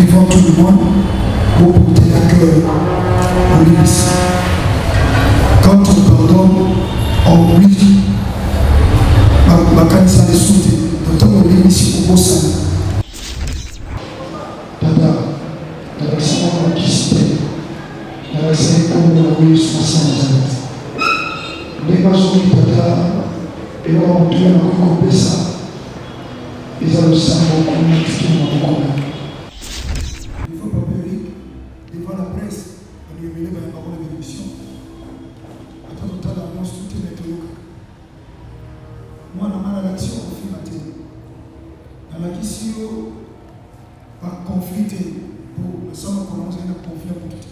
devant tout le monde pour porter à cœur à l'église. Quand on pardonne, on oublie ma canisa de soutien. Dans ton église, au beau sang. Dada, dada, c'est moi qui se paye. Dada, c'est comme la rue 60 ans. Les maçons qui dada, et là, on doit encore couper ça. Ils ont le sang beaucoup, tout le monde. Il faut pas périr devant la presse, on lui a mis la parole de l'émission. Attends, tout à l'heure, on se tout est météo. Moi, dans ma action, on fait matin. Dans la question, par conflit, pour ça, on commence à conflit à tout.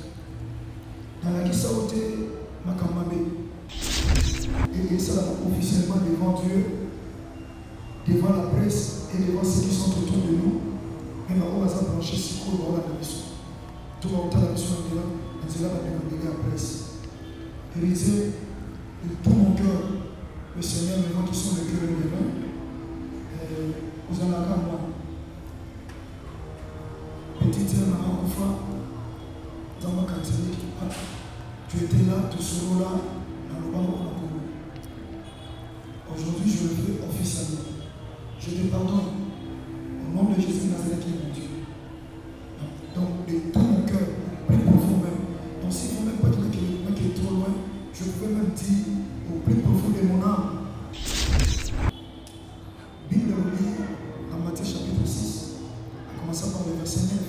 Dans la question, on ma camamé. Et ça, officiellement devant Dieu, devant la presse et devant ceux qui sont autour de nous. Mais on va s'approcher si court dans la mission. Tout le monde a la mission de là, on s'est là pour demander la presse. Et il disait, de tout mon cœur, le Seigneur, les gens qui sont le cœur de l'homme, vous en avez à moi. Petite sœur, maman, Koufa, dans ma catholique, tu étais là, tu seras là, dans le banc de la Congo. Aujourd'hui, je le fais officiellement. Je te pardonne. Au nom de Jésus Nazareth qui est mon Dieu. Donc, de tout mon cœur, plus profond même. Donc, s'il ne faut même pas dire que qui est trop loin, je peux même dire au plus profond de mon âme. Bible en Matthieu chapitre 6, en commençant par le verset 9.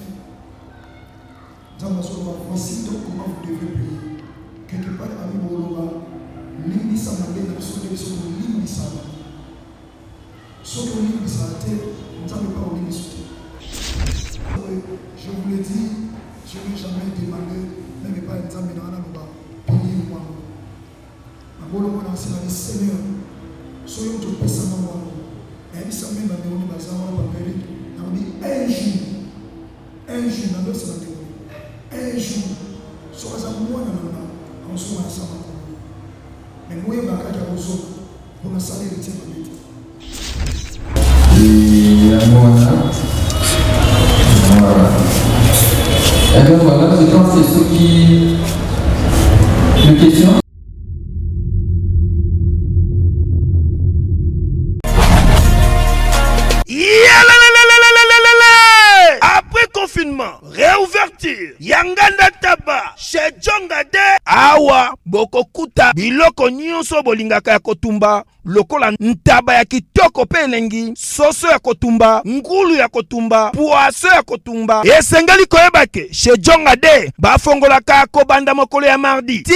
Dans la soirée, voici donc comment vous devez prier. Quelque part, à Bible, l'hymne samadé, la mission de l'hymne samadé. Sauf que l'hymne samadé, on ne savait pas où l'hymne samadé. Je vous l'ai dit, je n'ai jamais demandé, même pas examiné dans la loi, payez moi. Ma bonne moi, c'est la Seigneur. Soyons tous les personnes moi. Et il s'est même à dérouler dans un moment papéré. On dit un jour, dans l'autre, c'est la déroulée. Un jour, soit ça moi, on soit ensemble. Mais moi, je vais faire pour me saluer le tiers de l'État. Voilà. Et donc voilà, je pense que c'est ce qui... Une question? Après confinement, réouverture, Yanganda Taba, chez Djongade, Awa, Bokokuta, Biloko Nyonso Bolingaka ya Kotumba, lokola ntaba ya kitoko pe elengi, soso ya kotumba, ngulu ya kotumba, poaso ya kotumba. Esengeli koyebake, chez Djongade, bafongolaka kobanda mokolo ya mardi, ti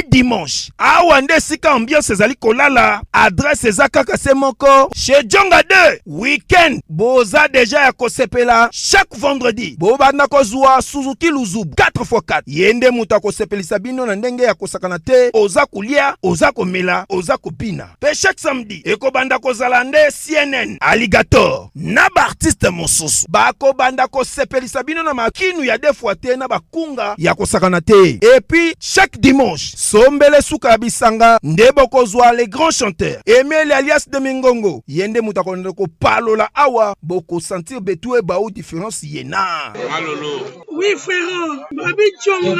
dimanche. Awa nde sika ambiance ezali kolala, adresse ezakaka se moko, chez Djongade, weekend, boza deja ya kosepela, chaque vendredi, bobanda kozwa Suzuki Luzub 4x4. Yende muta kosepelisa bino na ndenge ya kosakana te, oza kulia, oza komela, oza kopina. Pe chaque samedi, ekobanda kozala nde CNN, Alligator, na ba artiste mosusu. Bako banda kosepelisa bino na makinu ya defwa te na bakunga ya kosakana te. Et puis, chaque dimanche, sombele suka ya bisanga, nde bokozwa les grands chanteurs. Emile alias de Mingongo, yende muta konde ko palola awa, boko sentir betue ba ou différence yena. Malolo. Oui, frère, Babi Tchonga.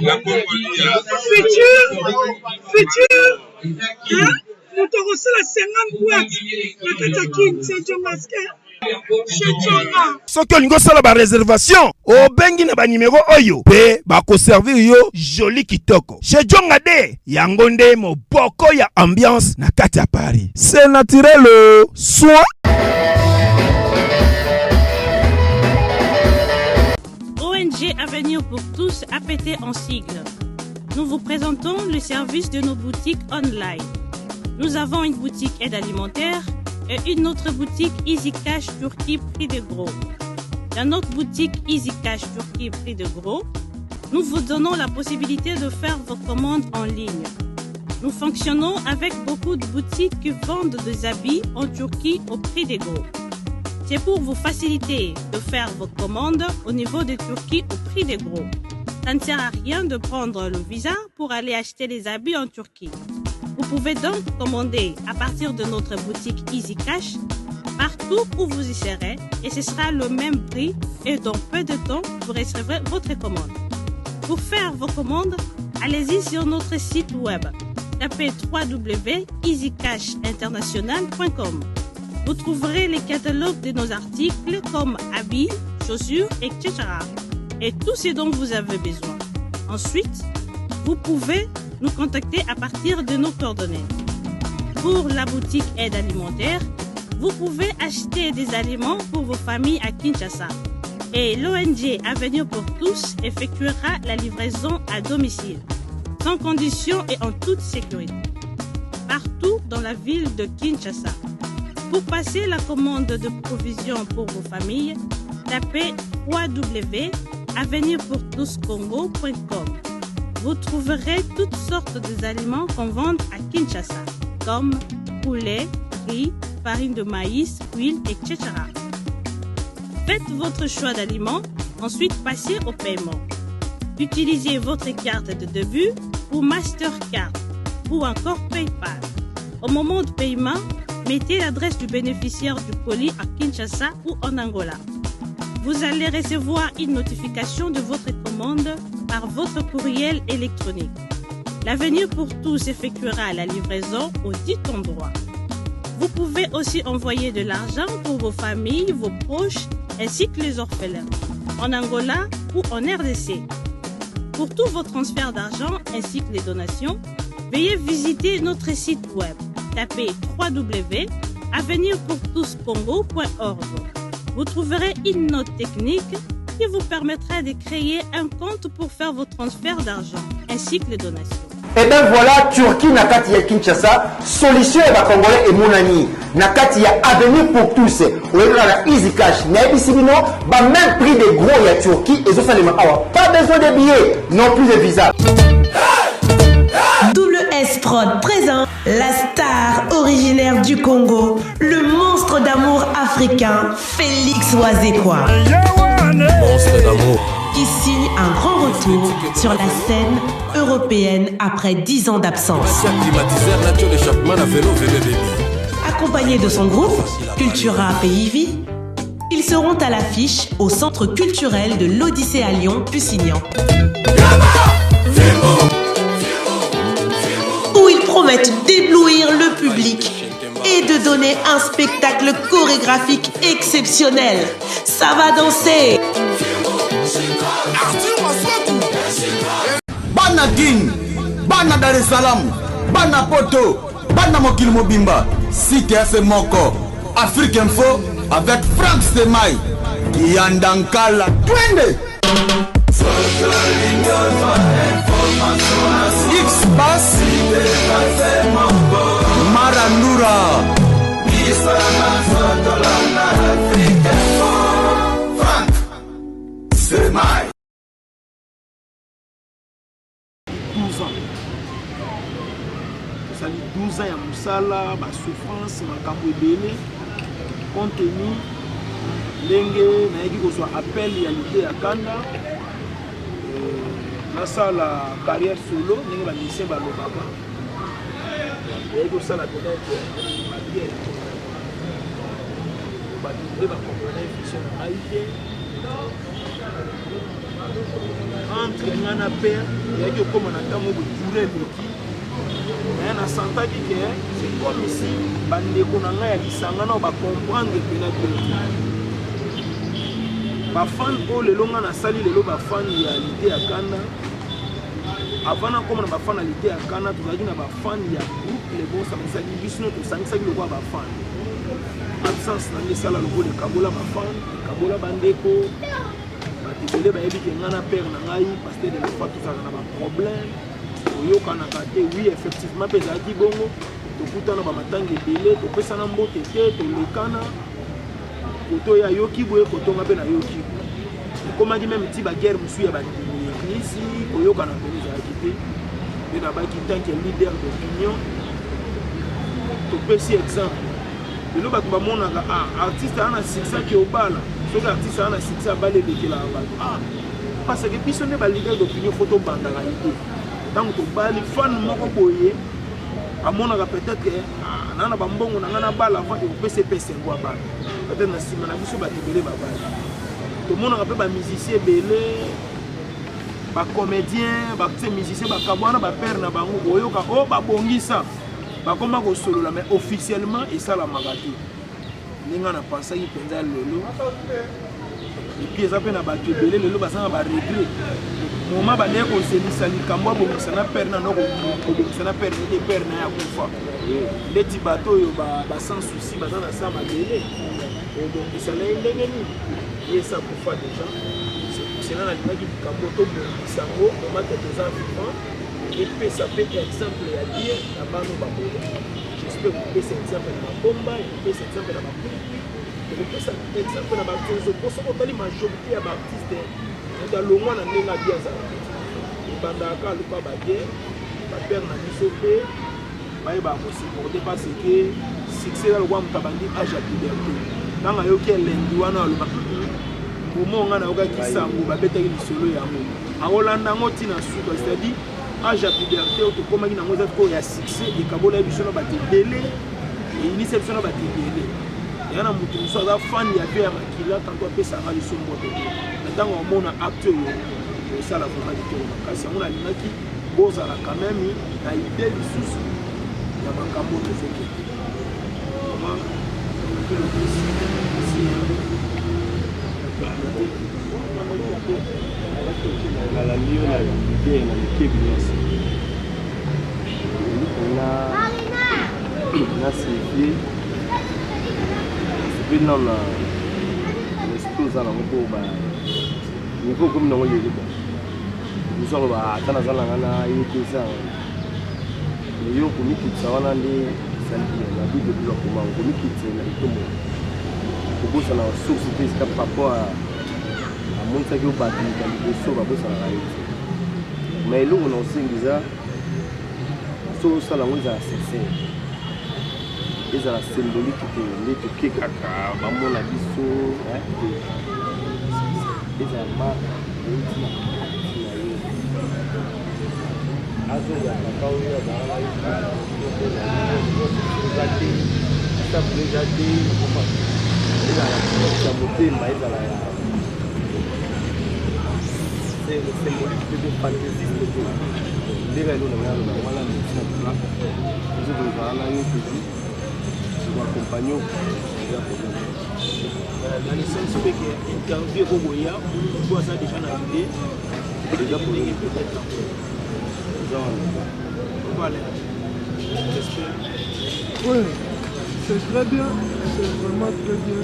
La Congolia. Futur. Hein? Nous te reçons la 50 boîtes. La Katakin, c'est Tchongaske. Soki olingo sala ba réservation, obengi na ba numéro oyo, pe ba ko servir yo joli kitoko. Chez Djongade, yango nde moboko ya ambiance na kati ya Paris. C'est naturel, soit. ONG Avenir pour tous, APT en sigle. Nous vous présentons le service de nos boutiques online. Nous avons une boutique aide alimentaire et une autre boutique Easy Cash Turquie prix de gros. Dans notre boutique Easy Cash Turquie prix de gros, nous vous donnons la possibilité de faire vos commandes en ligne. Nous fonctionnons avec beaucoup de boutiques qui vendent des habits en Turquie au prix de gros. C'est pour vous faciliter de faire vos commandes au niveau de Turquie au prix de gros. Ça ne sert à rien de prendre le visa pour aller acheter des habits en Turquie. Vous pouvez donc commander à partir de notre boutique Easy Cash partout où vous y serez et ce sera le même prix et dans peu de temps, vous recevrez votre commande. Pour faire vos commandes, allez-y sur notre site web. Tapez www.easycashinternational.com. Vous trouverez les catalogues de nos articles comme habits, chaussures, etc. et tout ce dont vous avez besoin. Ensuite, vous pouvez nous contacter à partir de nos coordonnées. Pour la boutique aide alimentaire, vous pouvez acheter des aliments pour vos familles à Kinshasa. Et l'ONG Avenir pour tous effectuera la livraison à domicile, sans condition et en toute sécurité, partout dans la ville de Kinshasa. Pour passer la commande de provisions pour vos familles, tapez www.avenirpourtouscongo.com. Vous trouverez toutes sortes d'aliments qu'on vend à Kinshasa, comme poulet, riz, farine de maïs, huile, etc. Faites votre choix d'aliments, ensuite passez au paiement. Utilisez votre carte de début ou Mastercard ou encore PayPal. Au moment de paiement, mettez l'adresse du bénéficiaire du colis à Kinshasa ou en Angola. Vous allez recevoir une notification de votre commande par votre courriel électronique. L'Avenir pour tous effectuera la livraison au dit endroit. Vous pouvez aussi envoyer de l'argent pour vos familles, vos proches, ainsi que les orphelins, en Angola ou en RDC. Pour tous vos transferts d'argent ainsi que les donations, veuillez visiter notre site web. Tapez www.avenirpourtouscongo.org. Vous trouverez une note technique qui vous permettra de créer un compte pour faire vos transferts d'argent ainsi que les donations. Et bien voilà, Turquie nakati ya Kinshasa, solution et Congolais et Mounani. Nakati ya Avenir pour tous. Ou la Easy Cash. N'ayabisibino, même prix des gros ya Turquie et ça les awa. Pas besoin de billets, non plus de visa. WS Prod présente la star originaire du Congo, le monstre d'amour africain, Félix Wazekwa. Monstre d'amour. Qui signe un grand retour sur la scène européenne après 10 ans d'absence. Accompagné de son groupe, Cultura Pays Vie, ils seront à l'affiche au Centre culturel de l'Odyssée à Lyon, Pusignan. Où ils promettent d'éblouir le public et de donner un spectacle chorégraphique exceptionnel. Ça va danser. Bana Guine, Bana Dar es Salaam, Bana Poto, Bana Mokil Mobimba, Cité AC Moko, Afrique Info avec Frank Stemai, Yandankala, Twende. X-Bass, Marandura, Frank Stemai. 12 ans ya musala, ba souffrance, makambo ebele, contenu, lenge, na yeki ko soit appel ya lité ya kanda, na sala carrière solo, lenge ba musicien ba lobaka, yeki ko sala peut-être ba bien, ba dinde ba comprendre fiction na haïté, entre ngana père, yeki ko koma na tamo bo tourner leki. Mais na santaki que c'est comme ici bandeko na ngai ya lisanga na ba comprendre que na ba fan o lelo nga na sali lelo ba fan ya lité ya kanda avant na comme na ba fan ya lité ya kanda tozaki na ba fan ya groupe les bons samisaki bisno to samisaki le ba fan absence na ngesala lobo le kabola ba fan kabola bandeko ba tibele ba yebi ke nga na père na ngai parce que de la fois tout ça na ba problème. Oui, effectivement, Pézaki Bongo, Tokutana Bamatang et Bélé, Topesana Mbote, Tolekana, Koto ya Yoki, Koto Mabena Yoki. Comme a dit même Tiba Guerre, Moussu ici, Koyokana Pézaki, et là-bas qui tant que leader d'opinion, Topesi exemple. Et là, mon artiste a un succès qui est au bal, ce artiste a un succès à balai de la bas. Parce que puis ce n'est pas leader d'opinion, photo bandaralité. Donc, les fans moko boye, à mon avis peut-être que na bambongo na ngana bala avant de PCPC ngwa bala peut-être na sima na biso ba tibele ba bala to mona pe ba musicien belé ba comédien ba musicien ba kabwana ba père na bango boyoka o ba bongisa ba koma ko solola mais officiellement et ça la magati ninga na pensa yi penza lelo et puis ça pe na ba tibele lelo ba sanga ba regret moment ba ne ko selisa likambo bongisa na père na noko bongisa na père et père na ya kufa les tibato yo ba sans souci ba na sama belé et donc ça l'a ndengeni et ça kufa déjà c'est là la ligne qui cambo to sango moment que des enfants et puis ça peut être exemple à dire la bano ba bolo j'espère que c'est exemple na bomba et puis c'est exemple na ba et puis ça exemple na ba tozo pour ça on a la majorité ya ba artiste dans le monde na ndenga bien ça bandaka luka ba bien ba père na bisope ba ba ko supporter parce que succès là le roi mutabandi âge à liberté nanga yo ki elengi wana lo ba moment ngana oka kisango ba betaki lisolo ya mo aolanda ngoti na suka c'est-à-dire âge à liberté to komaki na ngoza ko ya succès et kabola biso na ba télé et initiative biso na ba télé yana mutu so za fan ya pe ya makila tanto pesa ngali so mbote ntango mona acteur yo ça la vraiment du kasi on a linaki boza la quand même na idée lisusu ya makambo de feke comment que le la lieu la idée na l'équipe na c'est puis non na l'esprit ça na moko ba niveau comme non yeli ba nous sommes ba tana zala ngana yiki ça yo ko mikitsa wana ndi sandi na bible bila kuma ko mikitsa na itomo ko bosa na source des cap rapport à monta que ba di dans so ba bosa na rayo mais lo on singiza so sala ngonza sincère ils ont la symbolique de l'éduquer kaka maman la biso ils ont ma azo ya kakao ya bana ya ça déjà dit ils ont la beauté mais ils ont la c'est le symbolique de fantasiste de les gens là voilà c'est ça ils ont la compagnon dans le sens où interview au Goya on doit ça déjà dans l'idée déjà pour peut-être voilà oui c'est très bien c'est vraiment très bien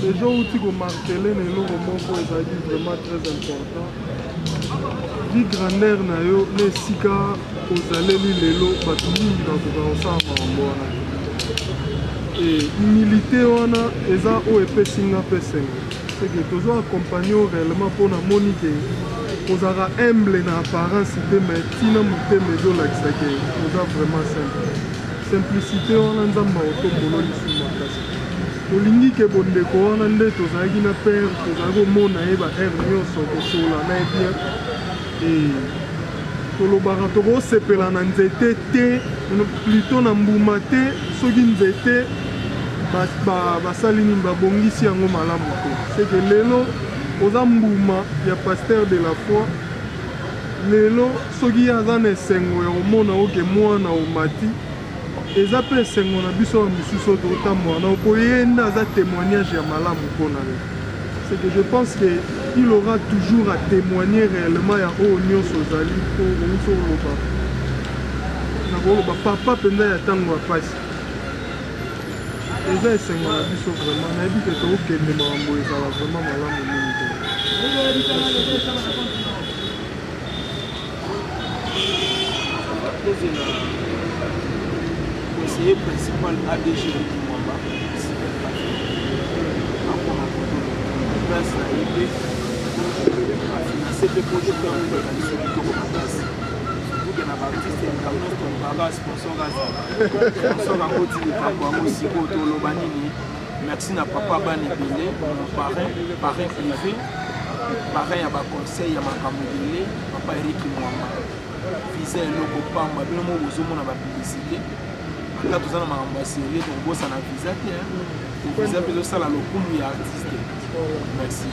les gens où tu peux marteler les lots moko ezali vraiment très important di grandeur na yo les sika ozaleli lelo bato mingi bakoka kosala makambo wana e humilité wana eza oyo epesinga mpe sengo seke tozwa accompagne o réellement mpona moni ke kozalaka humble na apparence te mais ntina motema ezolakisake oza vraiment simple simplicité wana nzambe otombolo lisusu makasi tolingi ke bondeko wana nde tozalaki na pere tozalaki komona ye ba aire nyonso kosola na ye bien tolobaka tokosepela na nzete te plutôt na mbuma te soki nzete basali nini babongisi yango malamu te seke lelo oza mbuma ya pasteur de la foi lelo soki aza na esengo ya komona oke mwana omati eza mpe esengo na biso ya mosusu oyo tokotambola na po ye nde aza témoignage ya malamu mpona ye c'est que je pense qu'il aura toujours à témoigner réellement ya oyo nyonso ozali po omuso oloba na koloba papa mpenza ya ntango ya pasi eza esengo na biso vraiment nayebi ke tokokende makambo ezala vraiment malamu mingi te conseiller principal ADG du Mwamba place na yebe afinancer pe projet to yango bakanisi kitoko makasi buke na baartiste ya ntango tolobaka sponsor yango ti likambo yango sikoyo toloba nini merci na papa bana ebele parrain privé parrain ya baconseil ya makambo ebele papa Eric Mwamba visa eloko pamba bino mo bozomona bapublicité ata toza na makambo ya serie tokobosa na visa te visa mpe ezosala lokumu ya artiste. Merci.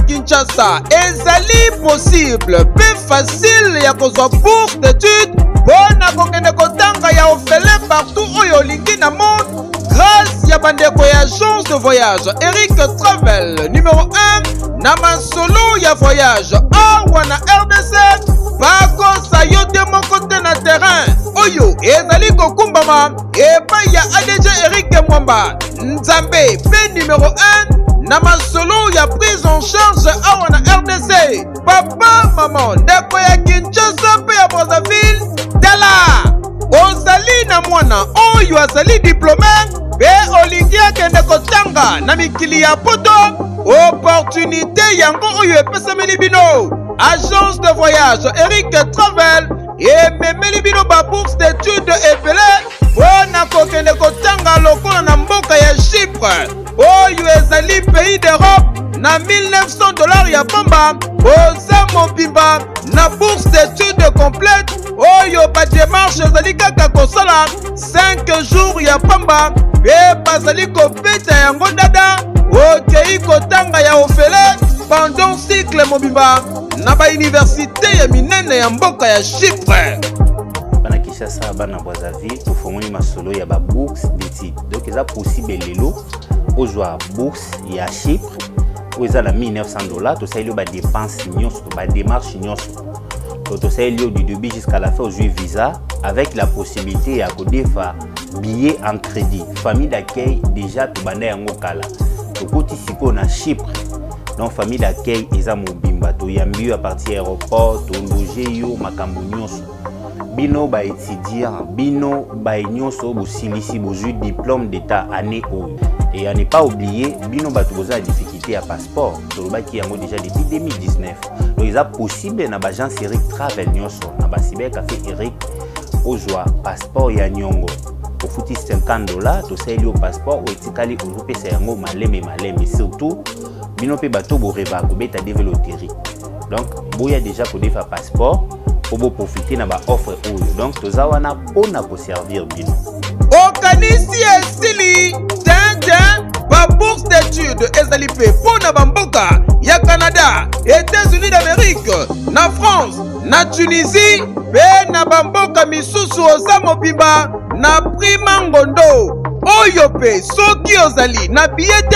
Kinshasa ezali possible pe facile ya kozwa bourse d'études mpona kokende kotanga ya orphelin partout oyo olingi na monde grâce ya bandeko ya agence de voyage Eric Travel numéro 1 na masolo ya voyage awa na RDC bakosa yo te moko te na terrain oyo ezali kokumbama epai ya ADG Eric Mwamba Nzambe pe numéro 1 na masolo ya prise en charge awa na RDC papa maman ndeko ya Kinshasa pe ya Brazzaville tala ozali na mwana oyo azali diplômé pe olingi akende kotanga na mikili ya poto opportunité yango oyo epesameli bino agence de voyage Eric Travel ememeli bino ba bourse d'études ebele mpona kokende kotanga lokola na mboka ya Chypre oyo ezali pays d'Europe na $1900 ya pamba oza mobimba na bourse d'études complète oyo badémarche ezali kaka kosala 5 jours ya pamba pe bazali kopeta yango dada okei kotanga ya ofele pendant cycle mobimba na bauniversité ya minene ya mboka ya Chypre. Bana Kinshasa bana Brazzaville tofongoli masolo ya ba bourse d'études donc eza possible lelo ozwa bourse ya Chypre oyo eza na $1900 tosaleli yo badépense nyonso badémarche nyonso tosaleli yo du début jusqu'à la fin ozwi visa avec la possibilité ya kodefa billet en crédit famille d'accueil déjà tobanda yango kala tokoti sikoyo na Chypre donc famille d'accueil eza mobimba toyambi yo à partir aéroport tologe yo makambo nyonso bino ba étudiant bino ba nyonso bosilisi bozwi diplôme d'état année oyo et à ne pas oublier bino bato boza difficulté à passeport tolobaki yango déjà depuis 2019 donc eza possible na bagence Eric Travel nyonso na basiber café Eric ozwa passeport ya nyongo ofuti $50 tosaleli yo passeport oyo etikali ozopesa yango maleme surtout bino mpe bato boreva kobeta déveloterie donc boya déjà kodefa passeport po boprofite na baoffre oyo donc toza wana mpona koservir bino okanisi esili ba bourse d'études ezali pe mpona bamboka ya Canada, États-Unis d'Amérique, na France, na Tunisie pe na bamboka misusu oza mobimba na prima ngondo oyo pe soki ozali na billet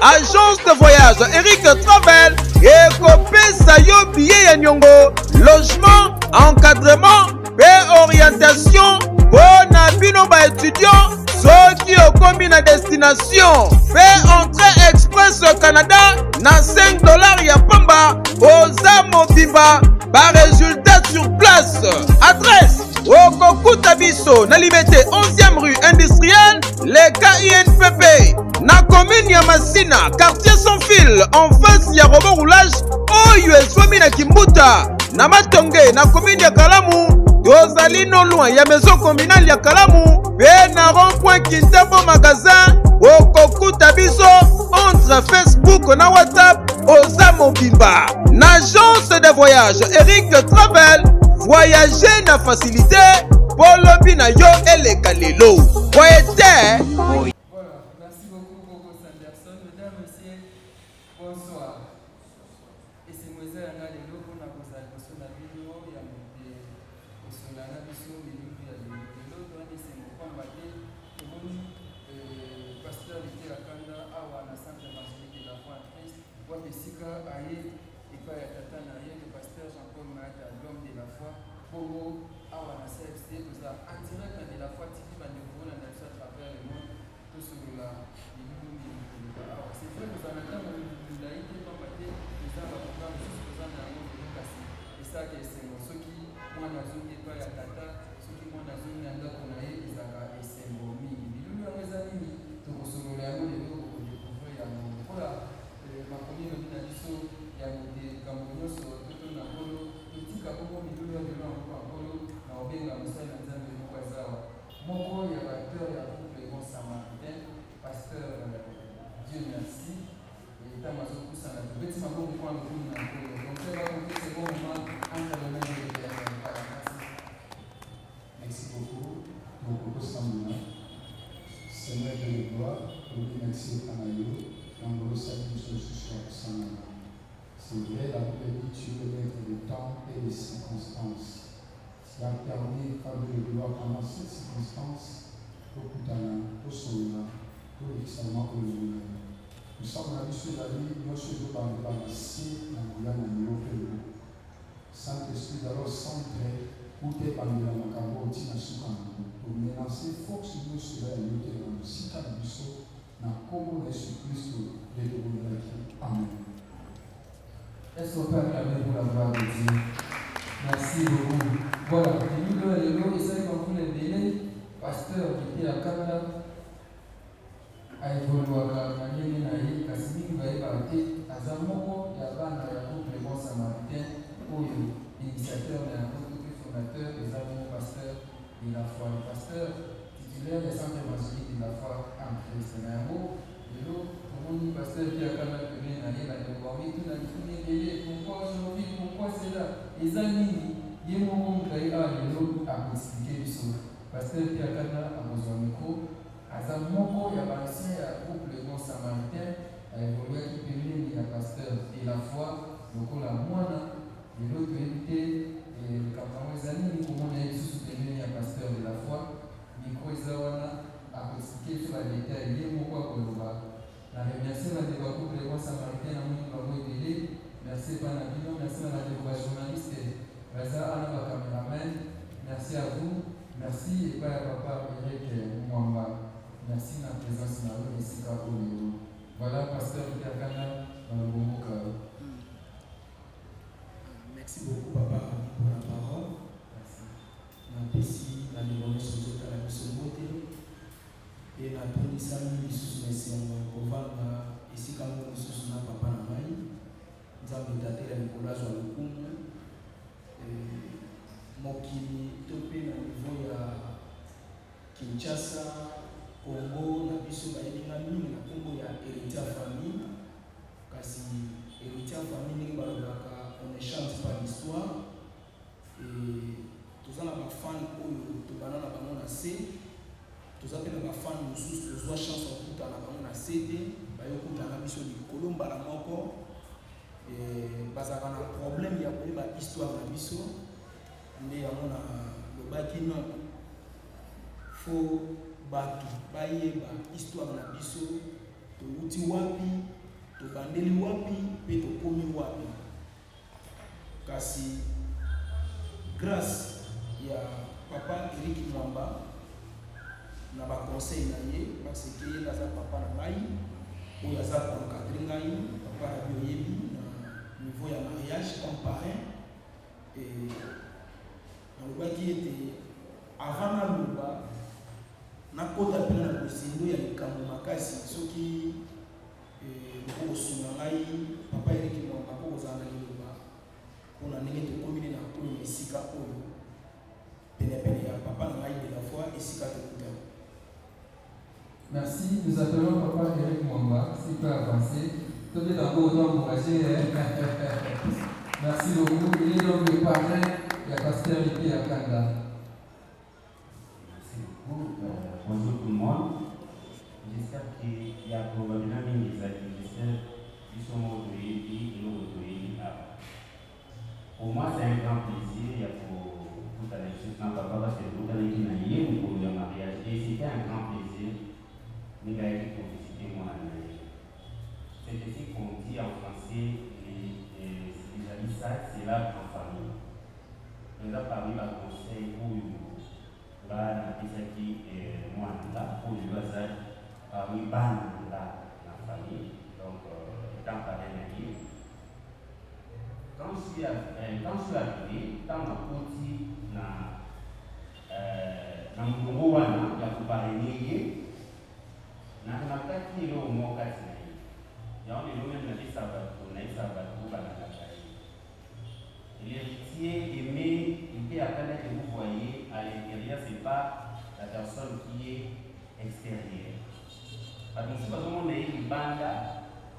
agence de voyage Eric Travel ekopesa yo billet ya nyongo logement encadrement pe orientation mpona bino ba étudiant soki okomi na destination pe entrée express au Canada na na 5 dollars ya pamba oza mobimba ba résultat sur place. Adresse okokuta biso na Liberté 11e rue industrielle les KINPP na commune ya Masina quartier sans fil en face ya robot roulage oyo eswami na Kimbuta na Matonge na commune ya Kalamu. Tozali no loin ya maison communale ya Kalamu pe na rond-point Kintambo magasin okokuta biso entre Facebook na WhatsApp oza mobimba na agence de voyage Eric Travel. Voyager na facilité polobi na yo eleka lelo voyete. Voilà, merci beaucoup Coco Sanderson. Mesdames, Messieurs, bonsoir. Et c'est moi ça na lelo pour na kosa koso na video ya mbe koso na biso milieu ya lelo donc c'est mon combatté pour pasteur de la Kanda awa na centre évangélique de la foi en Christ wa besika aye et pas ya tata na ye le pasteur Jean-Paul Mata l'homme de la foi pour awa na CFC tout ça en direct de la foi TV va nous voir dans à travers le monde tout sur la c'est vrai que nous en attendons une laïcité pas maté les gens va programme juste dans un monde de casser et ça que c'est ceux qui moi na zone pas ya tata ceux qui moi na zone na ndako na ye ezaka esengo mingi bilulu ya ezali to kosolola yango lelo ko découvrir ya monde voilà makomi lobi na biso ya mode kambo nyonso toto na kolo totika bongo bilulu ya lelo yango bakolo na obenga mosali na nzambe moko azawa moko ya baacteur ya couple bon samaritain pasteur Dieu merci et tama zokusana tobeti mabongo kwa ngulu na kolo donc c'est là qu'on fait ce bon moment entre les mains de Dieu. Merci beaucoup. Beaucoup Samuel. Seigneur de gloire, oui, merci à Nayo. L'angolo salut sur Sana. C'est vrai, la Bible dit tu veux mettre le temps et les circonstances. Tu as permis, Fabio de gloire, pendant cette circonstance, pour Koutana, pour Sola, pour l'extrêmement pour le nous sommes là, sur la vie, nous sommes dans le balancier, dans le Saint-Esprit, alors centré, où tu es parmi la macabre, tu n'as pas pour menacer, force nous sur la lutte dans le site à Bissot, dans le Congo de Jésus-Christ, de l'Église. Amen. Est-ce qu'on peut acclamer pour la gloire de Dieu? Merci beaucoup. Voilà, nous le essayons comme vous le délai, pasteur qui était à Canada. Aïvoluaka Manieni Naï, Kasimi Baïbate, Azamoko, Yabana, Yakou, le bon samaritain, Oyo, initiateur de la groupe fondateur des amours pasteurs de la foi. Le pasteur titulaire des centres évangéliques de la foi en Christ. Namo, et l'autre, pour mon pasteur qui a quand même donné Naï, la Neboami, tout n'a dit délai, pourquoi aujourd'hui, pourquoi c'est là? Les amis, il y a un moment où il y a l'autre à expliquer du saut. Pasteur qui a quand même à besoin de micro. Azamoko ya bancien ya groupe le bon samaritain aévolué qui permet la pasteur et la foi donc la moine de l'autre évité et quand on les amis comment on a soutenir la pasteur de la foi micro ezawana a expliqué sur la détail lié pourquoi koloba na remercier la débat groupe le bon samaritain na moni ba moyele merci pas na bino merci à la débat journaliste baza ana ba cameraman merci à vous merci et pas à papa Eric Mwamba. Merci de la présence de la ici à Oléo. Voilà, pasteur Intercana dans le bon mot. Merci beaucoup, papa, pour la parole. Merci. Merci, la dévotion de la mission beauté. Et la police a mis sous mes serments. Pour voir ici, quand nous sommes papa na maï, nous avons daté la Nicolas à l'Okoum. Moki topé na niveau ya Kinshasa. Congo na biso bayebinga mingi na Congo ya héritier famille kasi héritier famille ndenge balobaka on ne change pas l'histoire et toza na bafan oyo tobana na bango na se toza mpe na bafan mosusu tozwa chance okuta na bango na se te bayokuta na biso likolo mbala moko bazalaka na problème ya koyeba histoire na biso nde yango na lobaki non fo bato bayeba histoire na biso towuti wapi tobandeli wapi mpe tokomi wapi kasi grâce ya papa Eric Mwamba na baconseil na ye parce que ye aza papa na ngai oyo aza koencadre ngai papa Bioyebi, au niveau de mariage, comme parrain. Et on voit qu'il était avant la loi, na kota pena na kusindo ya likambo makasi soki ko sunangai papa Eric Mwamba ko zana liloba kuna ndenge to komine na ko esika oyo pene ya papa ngai de la foi esika to kuta. Merci, nous appelons papa Eric Mwamba, s'il peut avancer. Tout est encore autant encouragé. Merci beaucoup. Il est donc le parrain de la postérité à Kanda. Bonjour tout le monde. J'espère qu'il y a probablement des adversaires qui sont autorisés et non autorisés. Pour moi, c'est un grand plaisir. Il y a pour tout à l'heure, papa, parce que tout à l'heure, il y a eu pour le mariage. Et c'était un grand plaisir. Nous avons pour visiter mon ami. C'est ainsi qu'on dit en français, les amis, ça, c'est là en famille. Nous avons parlé d'un conseil pour na pisaki mwana pour le hasard parmi ban la famille donc étant parrain naïf quand je suis arrivé dans ma petite na mgongo wana ya kuparrainer na nakati leo moka tena yaani leo même na sabato bana l'héritier aimé, il est à peine que vous voyez à l'intérieur, ce n'est pas la personne qui est extérieure. Parce que si vous avez une bande,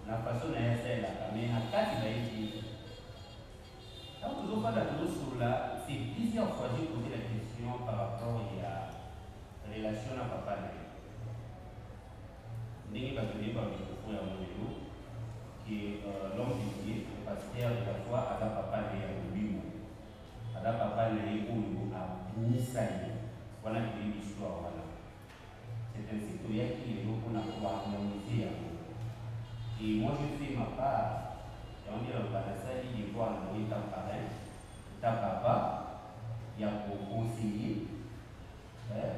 la façon dont elle est là, mais à quatre, il va être dit. Quand vous avez la sur là, c'est plusieurs fois que j'ai posé la question par rapport à la relation à papa. N'est pas donné par le frère Monéo, qui est l'homme du Dieu, le pasteur de la foi, à la papa de Yaoubi. À la papa de Yaoubi, à Nisaï. Voilà l'histoire. Voilà. C'est un citoyen qui est là pour harmoniser. Et moi, je fais ma part. On dit que le Banasali, il voit un état pareil. Ta papa, il y a pour conseiller.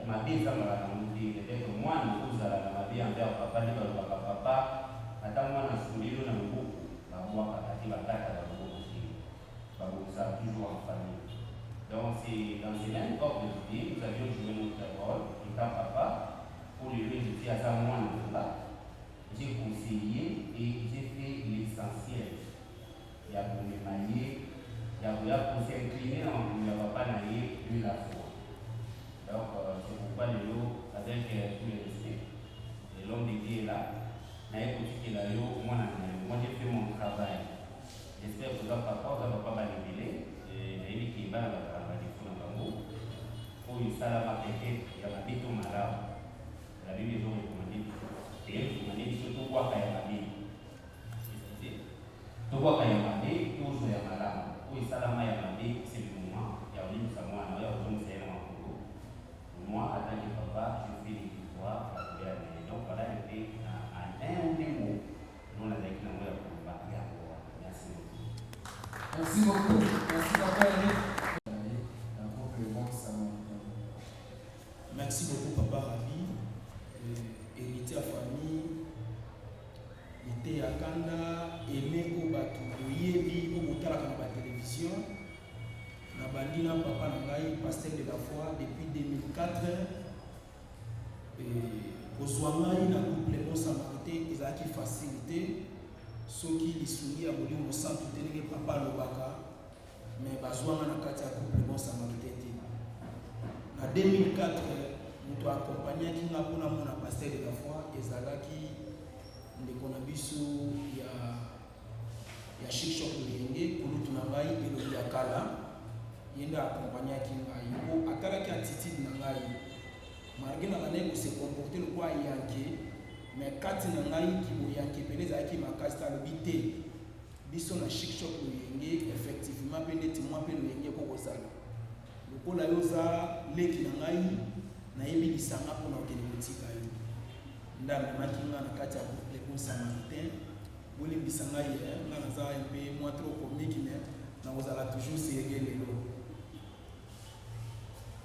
Ma vie, ça m'a dit, peut-être moi, nous avons ma vie envers papa, papa. Attends, moi, je suis là, je suis ça toujours en famille. Donc, c'est dans ces mêmes corps de vie, nous avions joué notre rôle, étant papa, pour lui dire, je suis à ça, moi, là. J'ai conseillé et j'ai fait l'essentiel. Il y a pour me manier, il y a pour s'incliner, il n'y a pas naïe, lui la foi. Donc, c'est pourquoi le lot, avec tous les respects, l'homme de Dieu est là. Moi j'ai fait mon travail. J'espère que vous n'avez pas manipulé. Et qui va dans la diffusion de l'amour. Pour une salle à péter, il y a ma bite au malade. La Bible est recommandée. Et elle recommandée surtout quoi qu'il y a ma bite. Tout quoi qu'il y a ma bite, tout ce qu'il y a malade. Pour une salle à ma bite, c'est le moment. Il y a une samoa, il y a une série en cours. Moi, en tant que papa, je fais des victoires. Donc voilà un peu. Un ou deux mots, nous avons avec nous pour parler. Merci beaucoup. Merci beaucoup. Merci papa Eric. Merci beaucoup papa Rabi. Héritier à famille, était à Kanda, aimé au bateau, Oyebi, au Moutala dans la télévision. Na bandina papa Nangai, pasteur de la foi depuis 2004. Kozwangai na complément samarité ezaki facilité soki lisungi ya molimo santu tenenge papa lobaka mais bazwanga na kati ya complément samarité te na 2004 moto accompagnaki nga mpona mona pasteur de la foi ezalaki ndeko na biso ya shikshok lolenge kolutu na ngai elongi ya kala ye nde accompagnaki ngai po atalaki attitude na ngai malgré na ngai se comporter le quoi yanké mais kati na ngai ki bo yanké peleza ki makasi ta lobi te biso na chic shop lolenge effectivement pe neti moi pe lolenge ko kozala lokola yo za leki na ngai na yebi lisanga mpona okende kotika yo ndambe makinga na kati ya le bon samaritain bolimbisa ngai nga naza mpe moi trop comique mais na kozala toujours serege lelo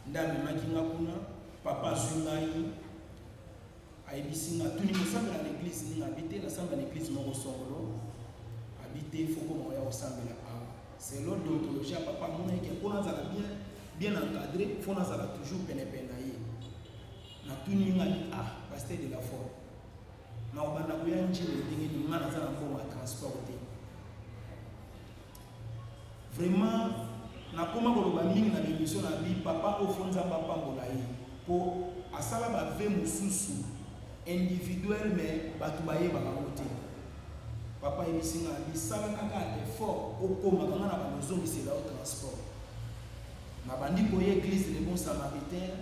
ndambe makinga kuna papa Zungai ayebisi nga tuni kosambela na église ninga bite nasamba na église moko songolo habité, il faut qu'on ait ensemble là. C'est l'ordre d'ontologie à papa mon qui est bien encadré, il faut qu'on ait toujours pénépenaï. Na tout ni ngali pasteur de la foi. Na obanda kuya njili ndingi ni ngana za na mbomo transporter. Vraiment na koma koloba mingi na émission na bi papa ofonza papa mbolayi po asala ba ve mususu individuel mais batu baye ba kote. Papa ebisinga bi sala kaka effort okoma kanga na ba nozongi c'est là au transport. Na bandi ko église les bons samaritains.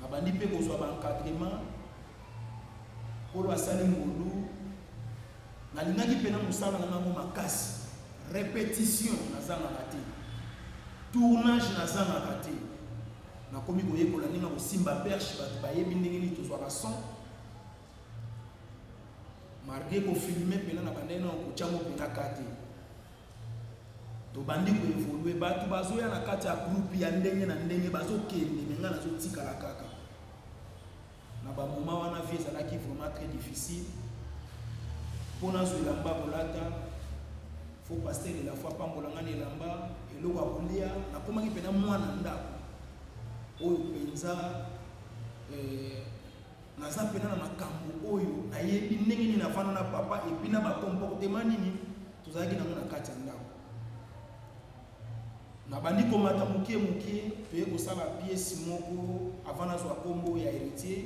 Na bandi pe ko zwa ba encadrement pour asali ngolu na linaki pena musala na ngo makasi. Répétition na zana kati tournage na zana kati na komi ko yekola ninga ko simba perche ba yebi ndenge ni tozwa ba son marqué ko filmer pena na bandena ko chamo pena kati to bandi ko évoluer ba tu bazoya na kati ya groupe ya ndenge na ndenge bazokende menga na zo tikala kaka na ba moment wana vie ça qui vraiment très difficile pour na zo lamba bolata faut passer de la foi pambolanga ni lamba eloko akulia na koma ki pena mwana ndako oyo penza na za pena na makambo oyo na yebi ndenge ni na fana na papa et puis na ba comportement nini tozaki na mona kati ndako na bandi komata mukie pe ko sala pièce moko avant na zo kombo ya héritier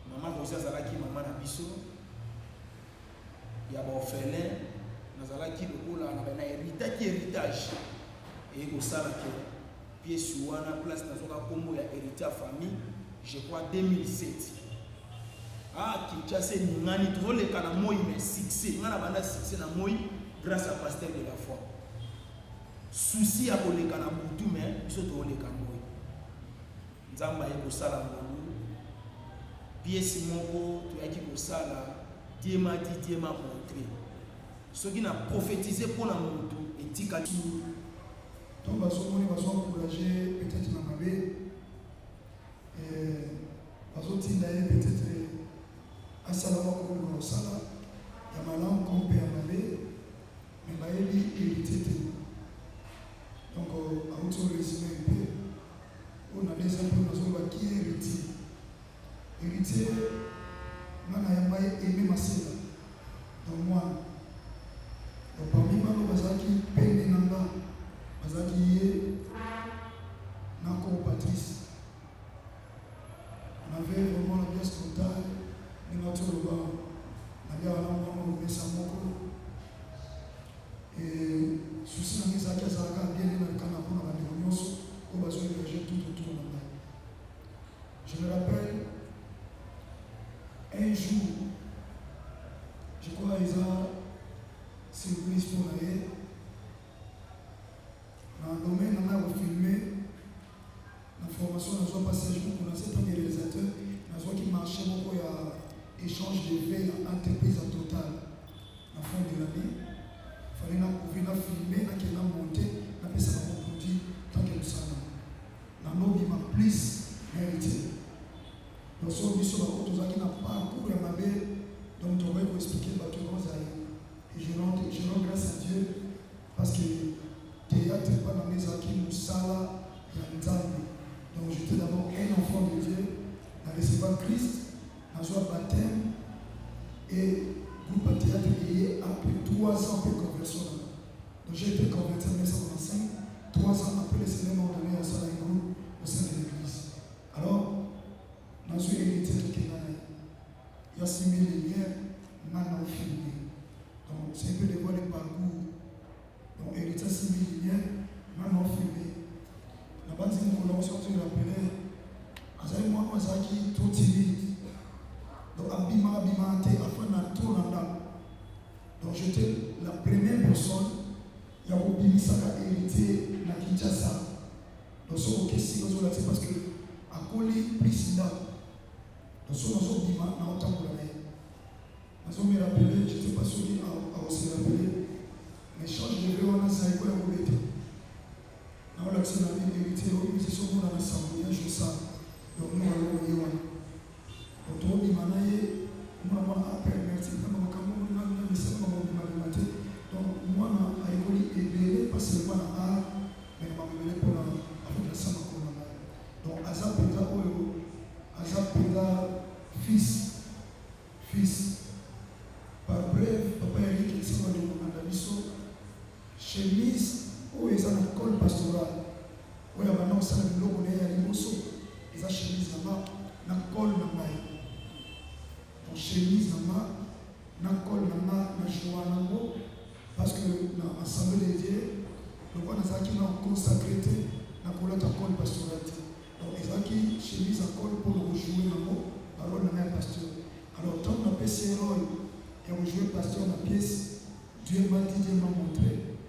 mama ko zalaki mama na biso ya ba orphelin nazalaki lokola na bana héritage et ko sala ke pièce wana place na soka kombo ya héritier famille je crois 2007 Kinshasa ni ngani tozoleka na moi mais succès ngana banda succès na moi grâce à pasteur de la foi souci ya koleka na butu mais biso toleka moi nzamba ye ko sala ngolu pièce moko to yaki ko sala diema montré ce qui n'a prophétisé pour la monde et tika tout donc basomoni baso encourager peut-être na mabe baso tinda ye peut-être asala moko ko sala ya malamu kompe ya mabe mais bayebi hérité donc auto résumé un peu on a des exemples baso ba qui héritier mana ya maye aimé masela donc moi donc parmi moi bazaki peine nanga bazaki ye nako Patrice on avait vraiment la pièce totale de notre loba nalia wana mwana mesa moko et souci na ngisa kia zaka bien na kana kuna ba nyonso ko bazo énergie tout autour de moi. Je me rappelle un jour je crois ils ont surprise pour aller dans le domaine on a filmé la formation dans un passage pour lancer un réalisateur dans un qui marchait beaucoup il y a échange de veille en entreprise en total en fin de l'année il fallait pouvoir filmer qu'il a monté la personne a produit tant que nous savons dans nos bima plus mérité donc ce mission va tout ça qui n'a pas couru à ma belle donc on va vous expliquer tout comment ça et je rends grâce à Dieu parce que théâtre pas dans mes acquis nous sala et donc j'étais d'abord un enfant de Dieu dans recevoir Christ dans un baptême et groupe à théâtre et après 3 ans après conversion donc j'ai été converti en 1995 3 ans après le Seigneur m'a donné un seul groupe au sein de l'église alors dans une hérité de Kenana il y a 6 000 lumières maintenant filmées donc c'est un peu de voir le parcours donc hérité 6 000 lumières maintenant filmées la base de mon nom surtout je l'appelais Azaï moi qui trop timide donc abima te afin na tout nanda donc j'étais la première personne ya kobimisaka hérité na Kinshasa donc so okesi kozala te parce que akoli président donc so nazo bima na otambola na ye nazo me rappeler j'étais pas sûr à se rappeler mais change de vie wana zai ko ya kobeta na ola tsena na hérité o musicien mona na samoya je ça donc nous allons y wana donc to bima na ye mwana appel merci kama makambo na misema mambo mabimate chemise oyo eza na col pastoral oyo abanda kosala biloko na ye ya liboso eza chemise na col na ngai donc chemise na col na joie nango parce que na assemblée de Dieu lokwa nazalaki na consacré te na kolata col pastoral te donc ezalaki chemise à col pour rejouer nango parole na ngai ya pasteur. Alors tant na pesi rôle et rejouer pasteur na pièce Dieu m'a dit, Dieu m'a montré.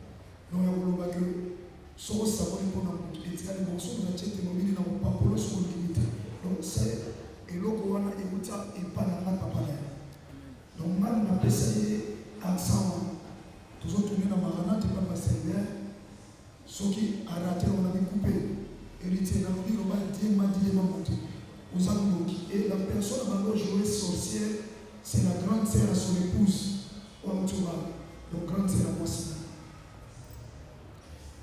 Donc, il y a que ce que ça va pour nous, et c'est les morceaux de la tête de mon milieu dans mon papolo sur le limite. Donc, c'est et l'eau qu'on a écouté et pas dans la papa. Donc, mal on a essayé accent. Tous autres tournés dans ma ranate et pas passer bien. Ceux qui a raté, on avait coupé. Héritier, dans le livre, Dieu m'a dit, Dieu m'a montré. Aux amours. Et la personne qui va jouer sorcière, c'est la grande sœur à son épouse. Ou à Moutouma. Donc, grande c'est la voici.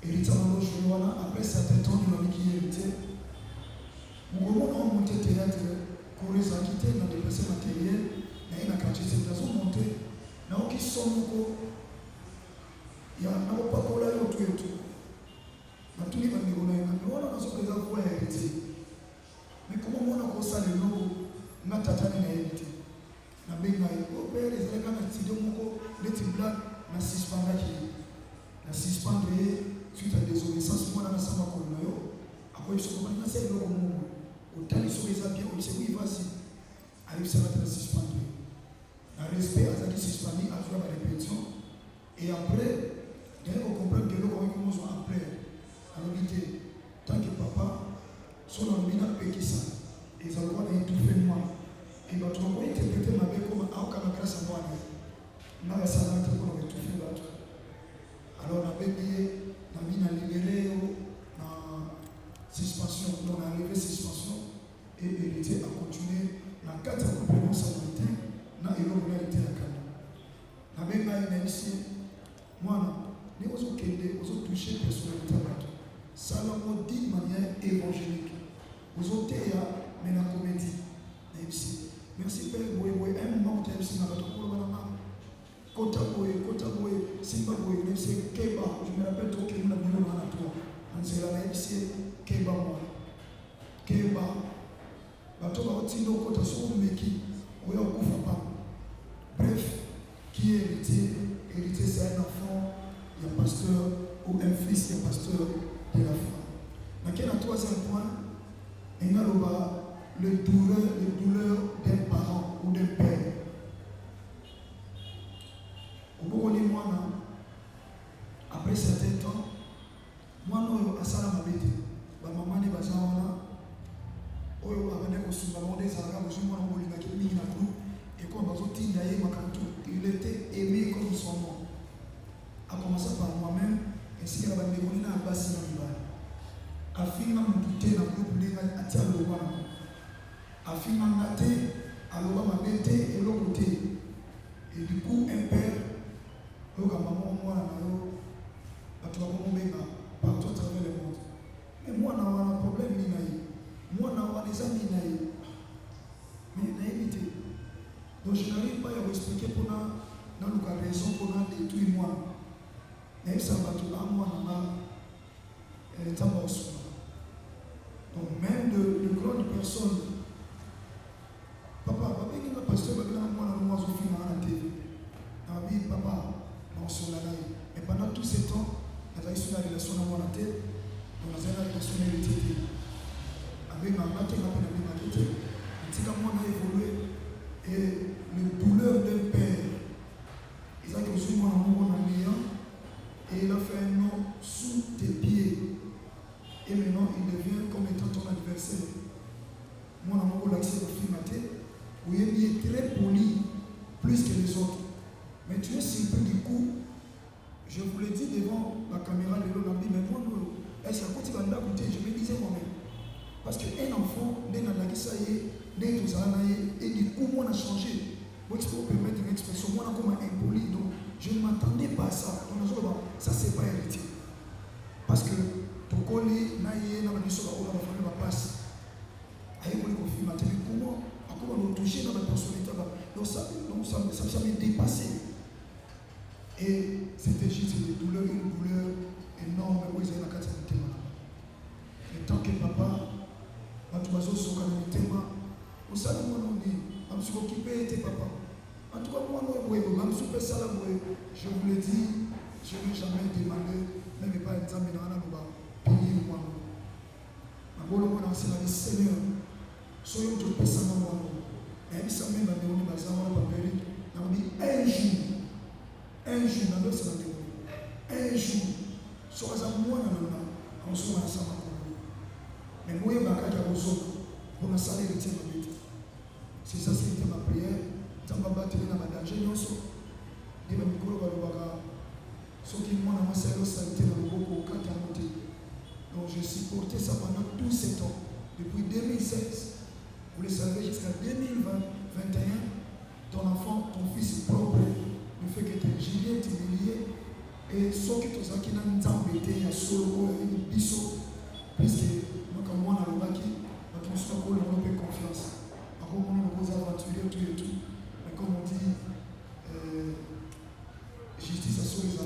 Héritier Mando Jouana, après certains temps, il m'a dit qu'il héritier. Mon moment, on a monté théâtre, Corée a quitté, on a déplacé matériel, il y a une quantité de raisons montées. Il y a qui sont beaucoup. Il y a un peu pas là, tout et tout. Mais tous les gens qui ont ce que vous avez hérité. Mais comment on a constaté le logo, on a tatané hérité. On a bien dit, au père, les élèves ont dit, les petits blagues. Na suspendre suite à désobéissance moi na samba ko nayo akoy so ko na sel ko mo otali so les bien on sait oui vas-y arrive ça va te suspendre na respect à qui suspendre à faire la répétition et après dès qu'on comprend que le ko commence après à l'habiter tant que papa son nomina pekisa et ça doit être tout fait moi et va trouver interpréter ma belle comme à aucun grâce à moi na basala pour nous tout fait là. Alors on a béni, on a mis à libérer la suspension, on a levé suspension et hérité a continué la 4 compléments samaritain, on a été à Canada. On a béni ici, moi, nous avons touché personnalité à l'autre. Ça l'a dit de manière évangélique. Nous avons été à la comédie. Merci Père, un moment où tu as ici, Kota Boy, Simba Boy, c'est Keba. Je me rappelle trop que nous avons un tour. On s'est là, c'est Keba. Keba. Bateau va retirer au Kota sur le Meki. Ou au Koufapa. Bref, qui est hérité? Hérité, c'est un enfant, il y a un pasteur, ou un fils, il y a un pasteur de la foi. Dans quel troisième point, il y a le douleur d'un parent ou d'un père. Après certains temps, moi non, à ça m'a bête. Ma maman n'est pas là. Oyo abane ko sumba monde zalaka bozuma na molinga ki mingi na groupe et quand bazotinda ye makantu il était aimé comme son nom. A commencer par moi-même ainsi que la bande de na basi na mibali. Afina mututé na groupe linga atia loba. Afina ngate aloba mabete et l'autre côté. Et du coup un père oyo maman moi na yo partout à travers le monde. Mais moi, on a un problème. Moi, on a des amis. Mais naïveté. Donc, je n'arrive pas à vous expliquer pour nous la raison pour nous détruire moi. Mais ça va tout là, moi, on a donc, même de grandes personnes. Papa, il y a un pasteur qui a un TV. Papa, non, sur la ligne. Et pendant tous ces temps, on a eu une relation dans mon tête, on a eu une relation hérédité. Avec ma mère, on a évolué. Et le douleur d'un père, il a reçu mon amour en alliant, et il a fait un nom sous tes pieds. Et maintenant, il devient comme étant ton adversaire. Mon amour, l'accès au film, où il est très poli, plus que les autres. Mais tu es surpris du coup. Je vous l'ai dit devant la caméra de l'Olympique, mais moi, est-ce que quand il va écouter, je me disais moi-même. Parce qu'un enfant, dès et du coup, moi, on a changé. Moi, je peux permettre une expression, moi, on a comme un impoli. Donc, je ne m'attendais pas à ça. Donc, ça, c'est pas hérité. Parce que, pour qu'on ait, on va passer. Aïe, on est confirmé. Comment on a touché dans la personnalité. Donc, ça m'a dépassé. Et c'était juste une douleur énorme où ils avaient la carte de thème. Et tant que papa, tu vas au soka de thème, au salon, on dit, je suis occupé, t'es papa. En tout cas, moi, même si je ça, je vous le dis, je n'ai jamais demandé, même pas examiner dans le pays ou moi. Je vais Seigneur, soyons tous les personnes dans le monde. Et il s'est même donné un jour, dans le un jour, soit à moi, on se met ensemble. Mais moi, je vais pour me saluer le thème. C'est ça, c'était ma prière. Je vais battre dans ma danger. Je vais me courir ce qui m'a annoncé le salut dans le beaucoup quand à monter. Donc j'ai supporté ça pendant tous ces temps. Depuis 2016, vous le savez, jusqu'à 2021, ton enfant, ton fils est propre. Le fait que tu es gilé, tu es humilié. Et ce qui te a embêté, il y a solo, il y a biso. Puisque quand moi, on a dit, on a fait confiance. Après, on a posé aventurier, tout et tout. Mais comme on dit, justice à ceux qui ont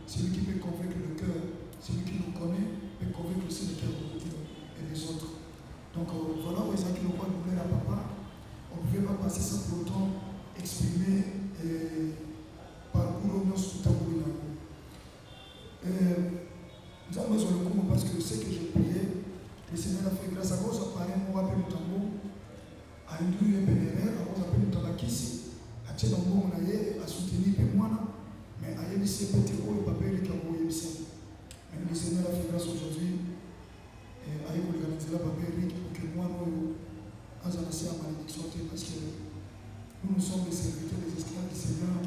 celui qui peut convaincre le cœur, celui qui nous connaît, peut convaincre aussi le cœur de Dieu et des autres. Donc voilà où ils ont qui n'ont pas doublé à papa. On ne pouvait pas passer ça pour autant exprimer parcours au tout à l'heure. Nous avons besoin de coup parce que ce que j'ai prié, le Seigneur a fait grâce à vous, ça paraît moi appelé Mutambo, à une douille pénérée, à vous appelé Mutabakisi, à Tchèque on a soutenir moi, mais à Yébissé Pété ou Papé qui a envoyé Yébissé. Mais le Seigneur a fait grâce aujourd'hui, et à organiser la Papé pour que moi, nous, en annoncer la malédiction, parce que nous sommes les serviteurs, les esclaves du Seigneur.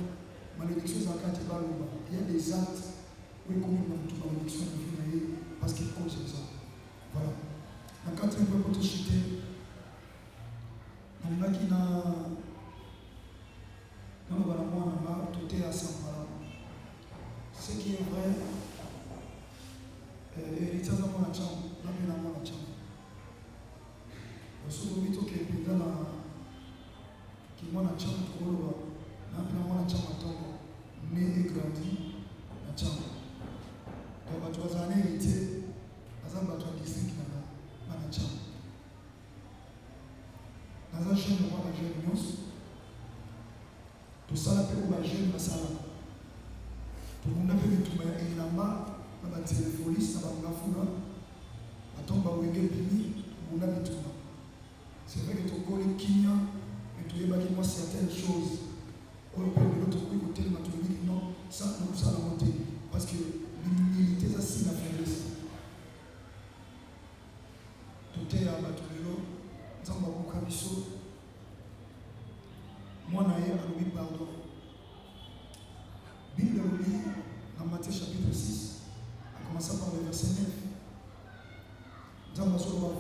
Malédiction, c'est quand il y a des actes où il y a toute malédiction de vie, parce qu'il cause ça. Voilà. La quatrième fois pour te chuter, il y a qui n'a tout est à 100 parents. Ce qui est vrai, héritier de mon chambre, n'a pas dans mon chambre. Souvent, il faut que les gens qui m'ont la chambre, n'a pas dans mon chambre, né et grandi la chambre. Donc, tu vas aller héritier, par exemple, tu as district dans la chambre. Dans un jeune, on va la jeune news. Tout ça, là, peut être jeune, la salle. Tout le monde a pu tout mettre en bas, dans la téléphonie, dans la foule, à ton bas où il y a bini, on a mis tout. C'est vrai que tu connais qui mais tu as dit certaines choses. On peut de l'autre côté, tu as dit non, ça, nous, ça, la montée. Parce que l'humilité, ça, c'est la faiblesse. Tout est à Batulelo, nous avons beaucoup de choses. Moi, je suis pardon. Bible lit dans Matthieu chapitre 6, en commençant par le verset 9.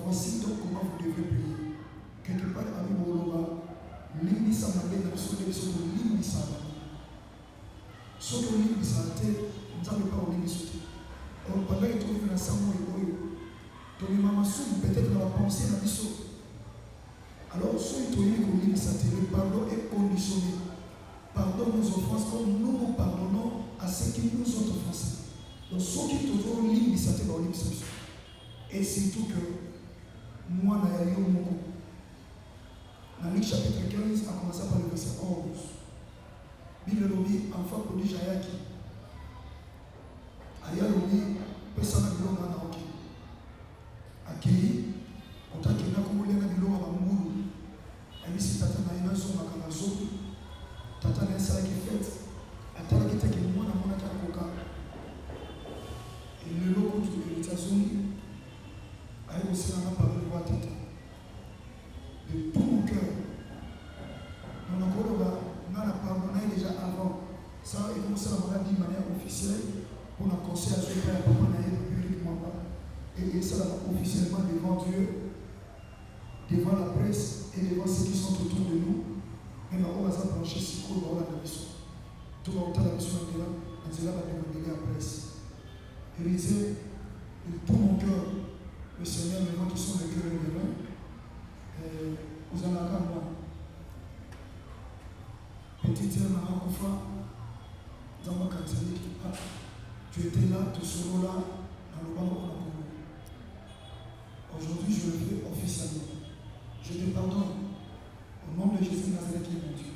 Voici donc comment vous devez prier. Quelque part, à l'Iboulova, l'Imbissa m'a dit dans le sous de l'Imbissa. Sauf que l'Imbissa, nous n'avons pas l'Imbissa. Or, pendant que tu trouves dans Samoa et ton maman peut-être dans la pensée dans l'Imbissa. Alors, ceux qui ont dit le pardon est conditionné. Pardonne nos offenses comme nous nous pardonnons à ceux qui nous ont offensés. Donc, ceux qui ont dit l'Imbissa, dans l'Imbissa. Et surtout que moi, je suis au Moko. Dans Luc chapitre 15, en commençant par le verset 11. Bible dit, enfant prodige Ayaki. Ayalobi, personne n'a vu l'homme dans le accueilli, on t'a qu'il y a comme on l'a vu l'homme à Mboulou. Et ici, tata n'a pas son macamazo. Tata n'a pas qui fait. Attends, qui t'a qu'il y a moi dans mon attaque. Et le logo de l'États-Unis. Aïe aussi on a parlé de votre tête. De tout mon cœur. On a pardonné déjà avant. Ça, il commence à l'avoir dit de manière officielle pour nous conseiller à ce père papa publiquement. Et ça officiellement devant Dieu, devant la presse et devant ceux qui sont autour de nous. Mais on va s'approcher si court dans la mission. Tout le monde a la mission de là, on va demander la presse. Héritier, de tout mon cœur. Le Seigneur, les gens qui sont les cœurs de l'homme, vous en avez à moi. Petit Dieu, Maman Koufa, tu étais là, tu seras là, dans le banc de la Congo. Aujourd'hui, je le fais officiellement. Je te pardonne au nom de Jésus Nazareth qui est mon Dieu.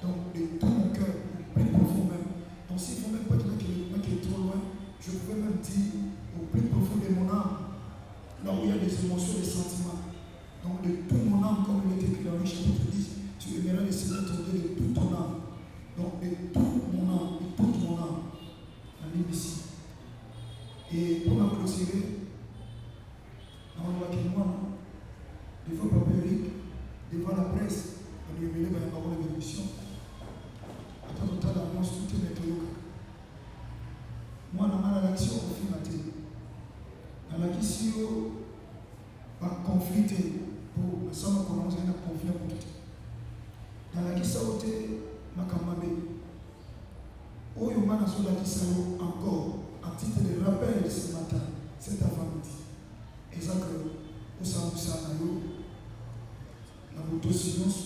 Donc, de tout mon cœur, plus profond même. Donc, s'il ne faut même pas dire qui est trop loin, je pouvais même dire au plus profond de mon âme, là où il y a des émotions, des sentiments. Donc, de tout mon âme, comme il est écrit dans le chapitre 10, tu aimeras le Seigneur ton Dieu de toute ton âme. Donc, de toute mon âme, on est ici. Et pour ma clôturer, on voit que moi, devant Papa Eric, devant la presse, on lui a mêlé par parole de l'émission. Après tout temps d'annonce, tout est météo. Moi, dans l'action, au film à télé. Dans la question, par conflit, pour le sang, on commence à avoir conflit pour tout. Dans la question, ma camarade. Oyo mana sola kisao encore à titre de rappel ce matin, cet avant-midi. Et ça que au Samusa na yo la moto silence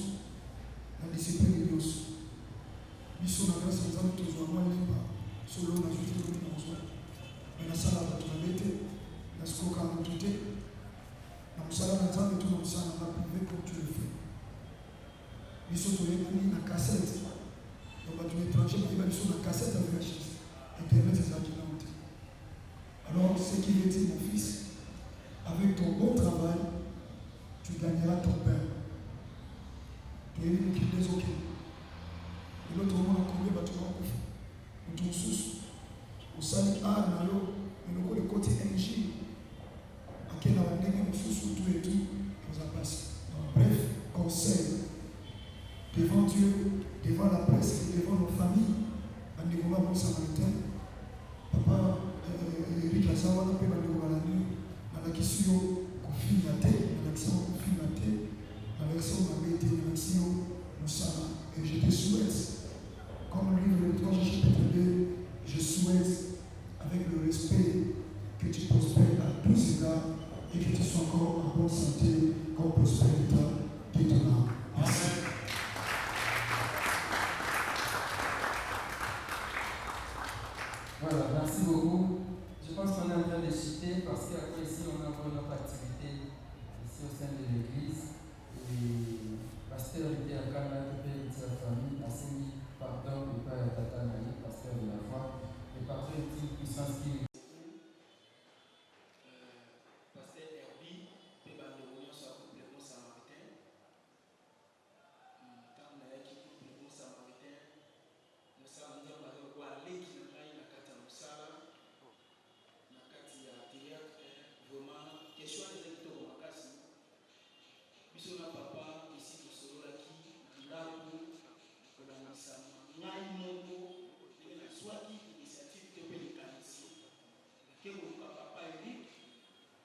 la discipline de Dios. Biso na grâce à Dieu toujours moi limba solo na juste le na so. Mais na sala ba tunabete na skoka mutute na musala na Nzambe tu na musala na privé comme tu le fais. Biso to yekuni na cassette. Donc, tu es étranger, mais il va sur la cassette avec la chaise. Internet, c'est ça qui l'a monté. Alors, ce qu'il dit, mon fils, avec ton bon travail, tu gagneras ton pain. Tu es une équipe des autres. Et l'autre moment, combien tu vas couper? Ou ton sous, au sali A, nalo, mais le côté NG, à quel moment on sous tout et tout, nous a passé. Donc, bref, conseil, devant Dieu, devant la presse et devant nos familles, en découvrant mon samaritain, papa Eric Lazawa n'a pas découvert la nuit, dans la question confinatée, dans l'action confinatée, dans l'action mabété, dans l'action Moussala. Et je te souhaite, comme le livre de 3 chapitre 2, je souhaite, avec le respect, que tu prospères à tous égards et que tu sois encore en bonne santé, comme prospère l'état de ton âme. Merci. Voilà, merci beaucoup. Je pense qu'on est en train de chuter parce qu'après ici, on a encore notre activité ici au sein de l'église. Et pasteur était à Ghana, qui paye sa famille, a signé pardon de Père Tata Nali, pasteur de la foi, et par une petite puissance qui pasteur Herbie, et la réunion sur le bon samaritain. Quand on a écrit le bon samaritain, nous savons dire que nous avons l'équipe. Vraiment, question des électeurs au Makassi. Puisque on a papa ici au Sololaki, Ndaku, Kolangisama, Naïmobo, soit qui initiative que peut les canaliser. Que mon papa Eric,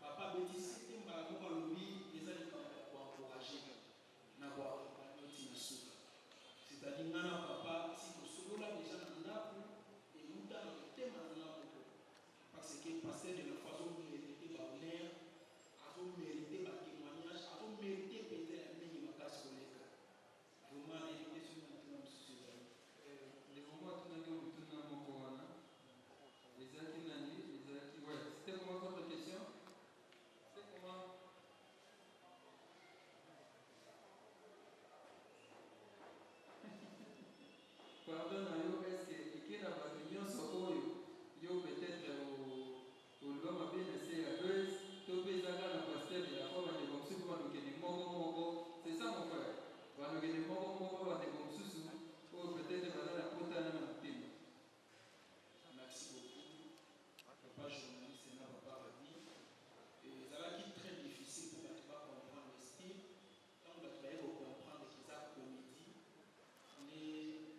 papa Bétis, et ma maman Louis, les amis pour encourager. N'avoir accompagné notre souka. C'est-à-dire, Nana papa, si au Solola déjà Ndaku, et nous dans le thème de Ndaku. Parce que passer de la façon dont il était honneur, à vous mériter par témoignage, à vous mériter peut-être la meilleure place pour les cas. Vraiment, il est sur notre nom sur ce jour. Les moments où nous avons tout mon corona, les acquis nani, les acquis. Ouais, c'était comment votre question? C'était comment? Pardon, est-ce que qui n'a pas de yo peut-être au l'homme a bien essayé à deux, tout le la pasteur de la forme de comme si vous avez des mots, c'est ça mon frère. Vous avez des mots, vous avez des comme si ou peut-être vous avez la pote à la matin. Merci beaucoup. Papa journaliste, c'est papa Rabi. Et ça va être très difficile pour ne pas comprendre le style. Quand on va travailler pour comprendre les arts comédie, on est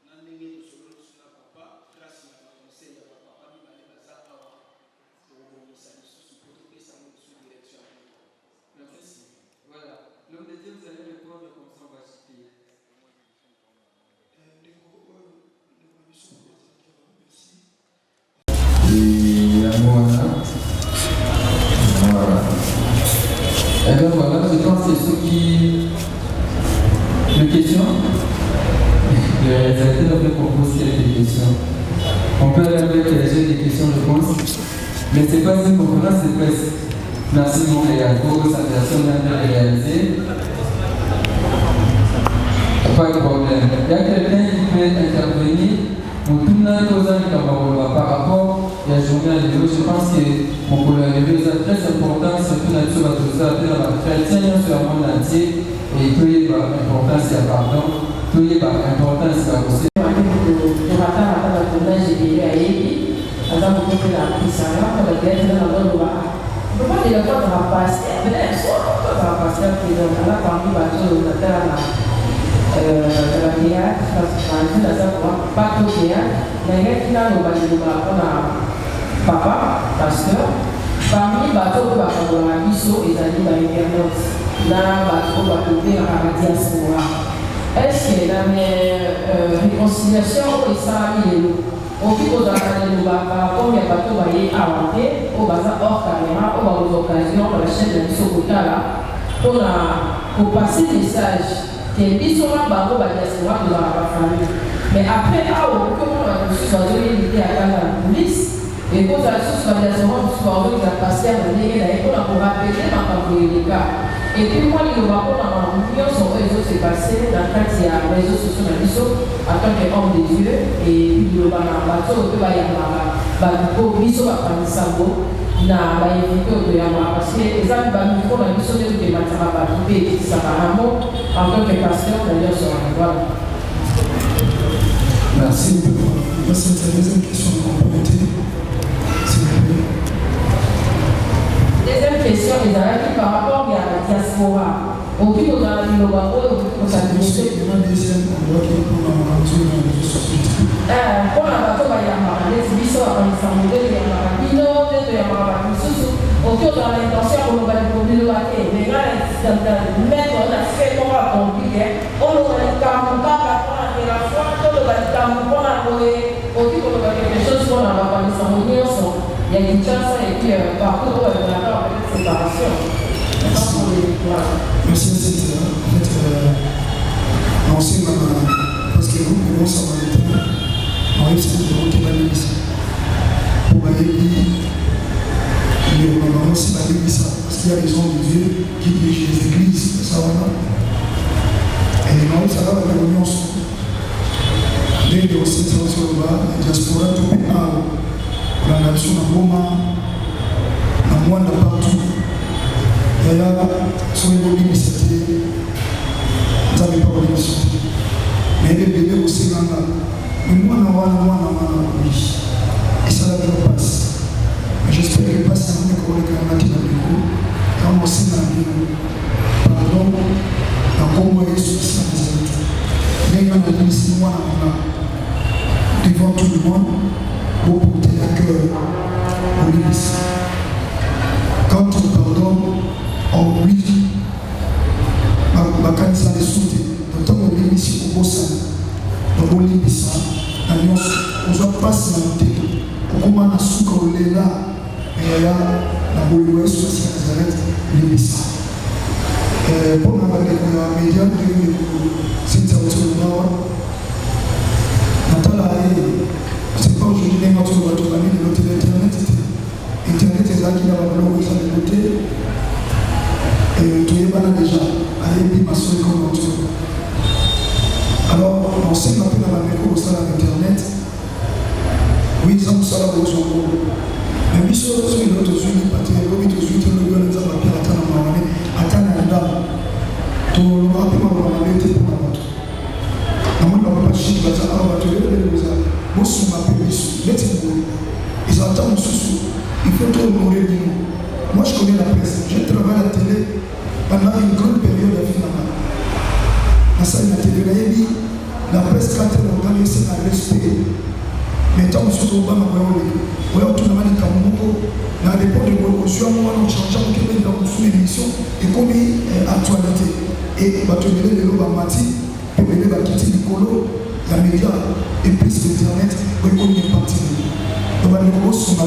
dans les sur la papa, grâce à la conseil de papa, il va aller à Zakawa pour nous saluer sous direction. Merci. Voilà. L'homme de Dieu, vous allez le prendre comme ça, on va chuter. Et donc voilà, je pense que c'est ce qui. Une question? Le réalisateur. l'organisateur veut qu'on pose quelques questions. On peut aller avec des questions, je pense. Mais ce n'est pas une conférence de presse. Merci Montréal pour sa personne réalisée. Pas de problème. Il y a quelqu'un qui peut intervenir pour tout le monde par rapport à la journée à l'eau. Je pense que mon collègue est très important, surtout dans la chrétienne sur le monde entier. Et tout est l'importance, pardon, tout est l'importance aussi. Papa, pasteur, parmi les bateaux qui vont à Bisso et d'aller dans l'internet, là, bateau va tomber à la diaspora. Est-ce que dans mes réconciliations, et ça a mis les lots? Au fil de la combien de bateaux va y inventer, au bazar hors caméra, aux occasions, la chaîne de Bisso là, pour passer le message que Bisso là, bateau va diaspora de la famille. Mais après, comment on a choisi l'idée à la police? Et quand la socialisation du sport, il a passé à l'année, il a été pour rappeler dans le cas. Et puis moi, il va pas dans l'union sur les réseaux, c'est passé dans le cadre des réseaux sociaux en tant qu'homme de Dieu. Et puis il va dans le bateau, il va y avoir un biso à Panisambo, il va y avoir parce que les amis vont nous faire un biso de Matara Batoupe, ça va en tant que pasteur, d'ailleurs, sur la voie. Merci. C'est la deuxième question de complémenter. Deuxième question, les amis, par rapport à la diaspora, au plus on a une loi, on s'est dit que la deuxième, on doit qu'il y ait pour la société. Pour la bateau, il y a un les bisous à l'Istanbul, il y a un pinot, il y a un sous. Au plus on a l'intention pour le bateau, mais là, mettre la fait pour la compliquer, on va le camouka, la foi, on va le camouka, au plus on a quelque chose pour la l'Istanbul, il y a une chance et puis partout on a la séparation. Merci Cynthia. En fait, on sait parce que nous pouvons savoir le temps, on risque de monter l'église. Pour l'église, on va aussi l'église parce qu'il y a les hommes de Dieu qui dirigent les églises, ça va là. Et nous, ça va avec l'union. Dès que aussi, sur le bas, la diaspora, tout est à la nation à Goma, à Mwanda partout. Il y a sur les mobiles, c'était. Vous n'avez pas oublié ça. Mais les bébés aussi, mais moi, oui. Et ça va bien passer. J'espère que passe à nous, qu'on est quand même dans le coup. Et on aussi dans le coup. Pardon, dans Goma et sur ça, mais il y a des ici, moi, devant tout le monde. Pour porter à cœur au l'église. Quand on pardonne, on oublie ma canisa de soutien. D'autant que l'église est au Bossan, dans l'église, on doit passer dans le temps. On commence à souka là, et là, la Bolivie sur Nazareth, l'église. Pour nous, les médias, c'est un autre nord. C'est pas aujourd'hui les notre bateau de l'internet. Internet est là qui a la langue de côté. Et tout est là déjà. Allez, ma soeur comme autre. Alors, on sait un peu dans la méco au sein de l'internet. Oui, ça nous sera au son rôle. Mais bien sûr, sur une autre suite, il partit à l'eau, il te suit, il le gars, il a attendre à ma attendre à dame. Tout le monde a pu m'avoir été pour la moto. La moto n'a pas chier, il va dire, ah, va te lever, il va dire. Moi, je m'appelle Laissez-moi. Ils attendent sous. Il faut tout mourir de nous. Moi, je connais la presse. J'ai travaillé à la télé pendant une grande période de vie. La salle de la télé, la presse, quand elle a gagné, c'est un respect. Mais tant que surtout, on va me tout le monde est comme nous. Dans l'époque de l'évolution, on change en Québec dans une émission et comme actualité. Et on va te donner les lots à Mati, et on va quitter le colo. La média et plus l'internet, on est parti. Donc, on va sur ma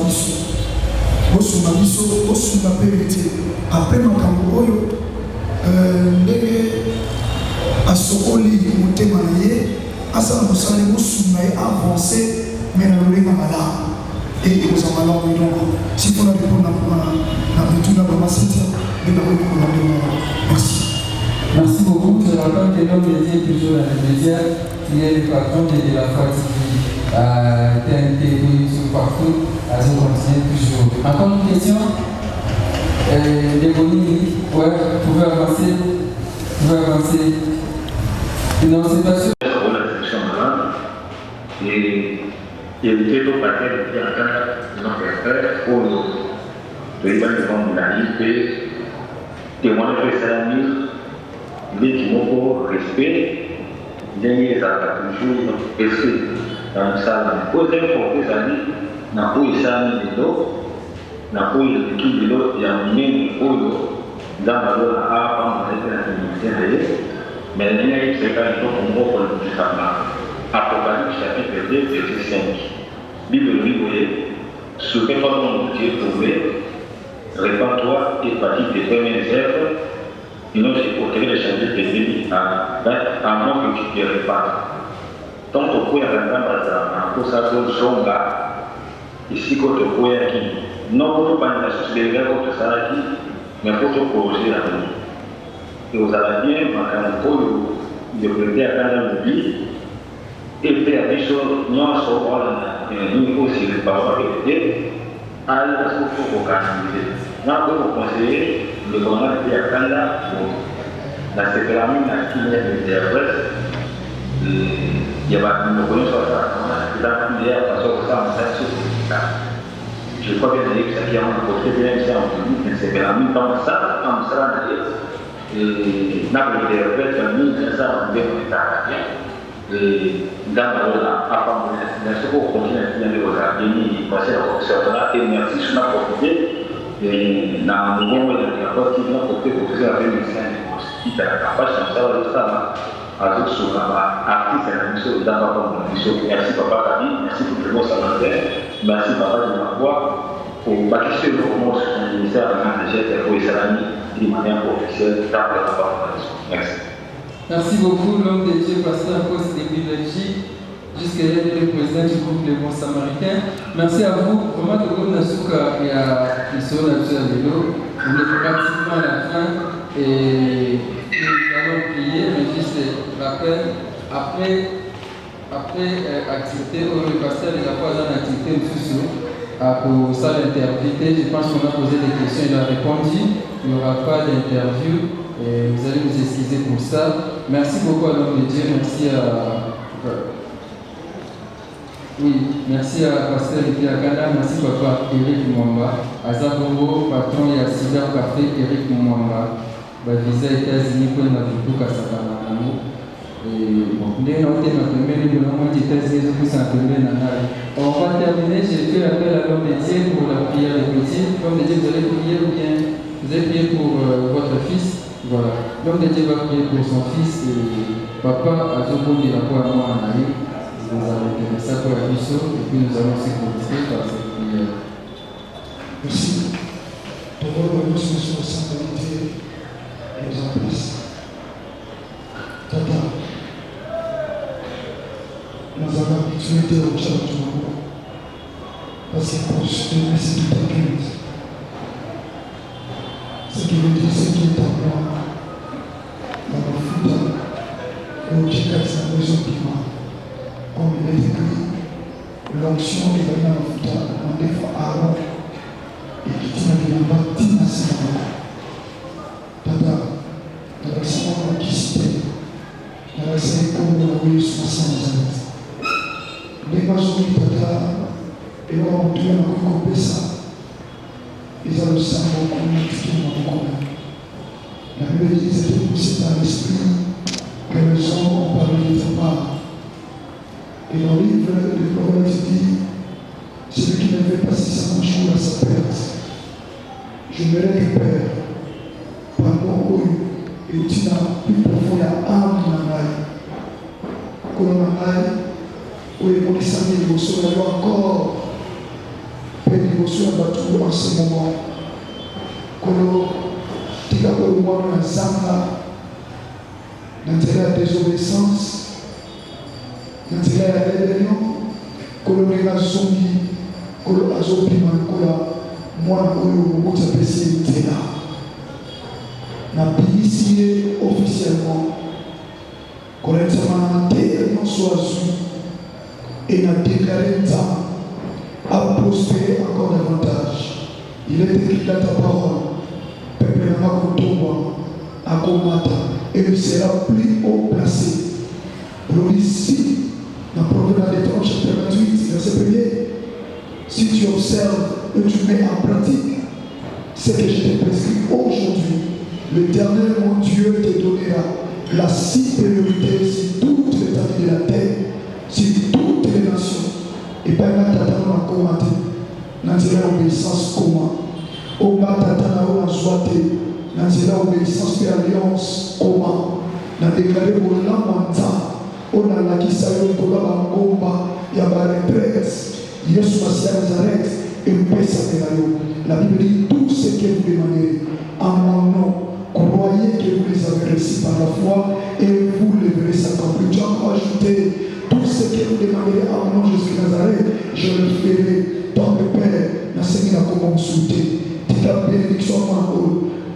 mission, sur ma vérité. Après, ma caméra, à Sokoli, mon témoigné, asala mosala ekosuna ye avance mais na lolenga malamu ekozala malamu donc sipona répondre na bituna bamasintia nde nakokola ndenge merci. Merci beaucoup. Je rappelle que l'homme dédié toujours à les médias, qui est le patron de la FAT TV, TNT, YouTube, partout, à ce continent toujours. Encore une question Déboni, ouais, vous pouvez avancer. Non, c'est pas sûr. Et il était au paquet de notre frère pour le devant de la liste, témoigner que c'est un livre. Il est du respect, il y a toujours respect dans ça. Pour les porter amis, n'a pas eu ça de l'eau, n'a pas eu l'équipe de l'eau, il y a un même eau dans la loi à mais il y a eu c'est pas une chose qu'on voit pour le Testament. Apocalypse chapitre 2, verset 5. Bible libre, ce que toi mon Dieu trouvé, répands-toi et pratique tes premières œuvres. Sinon, c'est pour te changer tes ennemis à moins que tu te répandes. Tant que tu as un peu ça, ici, quand tu as qui, non, pour pas une société, pour ça, mais pour te projeter la vie. Et vous allez bien, de prêter à quand même vie, et faire des choses, non, nous aussi, les parents répétés, à la chose pour canaliser. Moi, pour vous conseiller, le gouvernement était à Canada, dans cette commune, à qui il y a des adresses, il y a une reconnaissance à la filière, parce que ça, on s'est sur je crois bien que ça qui a un côté bien, c'est en public, mais c'est que la même temps, ça, comme ça, et n'a pas été répété, mais ça, on vient de l'État canadien, et dans la part de la seconde continent, il y a des organismes qui passaient à la et merci sur la propriété. Et dans le moment où il y a pas de côté pour faire avec les scènes, qui t'a capable de faire le ça, à tout ce artiste et la mission dans la mission. Merci papa Camille, merci pour le bon savoir-faire, merci papa de ma voix pour bâtir le moment sur son ministère de la Geste pour les salariés de manière officielle dans la formation. Merci. Merci beaucoup, l'homme de Dieu, pasteur Poste de Belgique. Jusqu'à le président du groupe Les Bons Samaritains. Merci à vous. Vraiment, le groupe Nasuka et à Issou Nasuka Vélo. On est pratiquement à la fin et nous allons prier, mais juste rappel. Après activité, le pasteur il a pas d'activité pour ça l'interpréter. Je pense qu'on a posé des questions, il a répondu. Il n'y aura pas d'interview. Et vous allez nous excuser pour ça. Merci beaucoup à l'homme de Dieu. Merci à. Oui, merci à Pasteur Ikiakana, merci papa Eric Mwamba, à Zabongo, patron et à Sida Café Eric Mwamba, visa États-Unis pour la vidéo Kasakana. Et bon, nous avons été dans le premier de l'homme qui était plus en premier. On va terminer, j'ai fait appel à l'homme de Dieu pour la prière des petits. L'homme de Dieu, vous allez prier ou bien vous allez prier pour votre fils. Voilà, l'homme de Dieu va prier pour son fils et papa a Zabongo la foi à moi en arrière. Nous allons donner ça pour la mission et puis nous allons se continuer par cette prière. Merci. Pour votre mission sans qualité et en place. Tata, nous avons habitué au chat du monde parce que pour se donner ce qui est à 15. Ce qui veut dire ce qui est à moi dans le foot et au Tchèque, c'est la raison qui m'a. Comme il est écrit, l'onction qui va dans le foot, on défend Aaron et qui tient de la bâtie nationale. Tata, dans le salon qui c'était, dans le salon où on a eu 60 ans. Les majorités Tata, et on a entendu un coup ça. Ils ont le sang beaucoup beaucoup. La Bible dit que c'était poussé par l'esprit que les hommes ont parlé de part. Et dans le livre de Proverbes dit, celui qui ne fait pas si ça joue à sa perte. Je me récupère pendant que tu n'as plus profond la âme de la maille. Quand on a maille, où il faut descendre les bossos, il y a encore peu de bossos à battre en ce moment. Quand tu as le mois de la Zamba, l'intérêt de la désobéissance, na nzela ya rébellion kolo ndenge azongi kolo azopima lokola mwana oyo moboti apesi ye nzela nabimisi ye officiellement koletama te nyonso azwi et na déclaré nzambe a prospéré encore davantage. Il est écrit dans ta parole, peuple n'a pas à combattre et il sera plus haut placé. Pour ici, dans Proverbe des 30, chapitre 28, verset 1er, si tu observes et tu mets en pratique ce que je t'ai prescrit aujourd'hui, l'Éternel mon Dieu te donnera la supériorité sur toute l'étendue de la terre, sur toutes les nations. Et pas une tata na komate na nzela obéissance comment o ba tata na o na soite na nzela obéissance et alliance comment na déclarer pour la manza o na la kisa yo ko ba ngomba ya ba retraite Yesu Masia Nazareth et pesa yo. La Bible dit tout ce que vous demandez en mon nom, croyez que vous les avez reçus par la foi et vous les verrez s'accomplir. Tu as ajouté tout ce que vous demanderez en mon nom Jésus Nazareth, je le ferai. Dans le Père, na Seigneur comme on souhaitait. Dit la bénédiction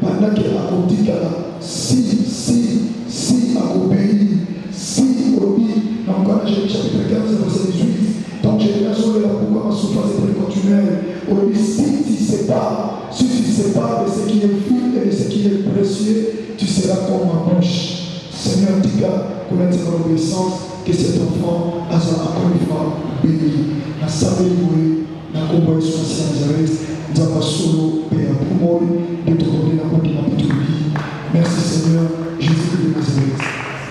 pendant qu'il a accompli si à obéir, si obéir, dans le chapitre 15, verset 18. Donc j'ai déjà sur la pourquoi ma souffrance est continuelle. Aujourd'hui, si tu ne sais pas de ce qui est pur et de ce qui est précieux, tu seras comme ma bouche. Seigneur, dis-moi qu'on a été dans l'obéissance, que cet enfant a encore une fois béni. La salle na combat de Soisia Nazareth, nous avons solo père pour moi de te donner la porte de ma petite vie. Merci Seigneur, Jésus de Nazareth.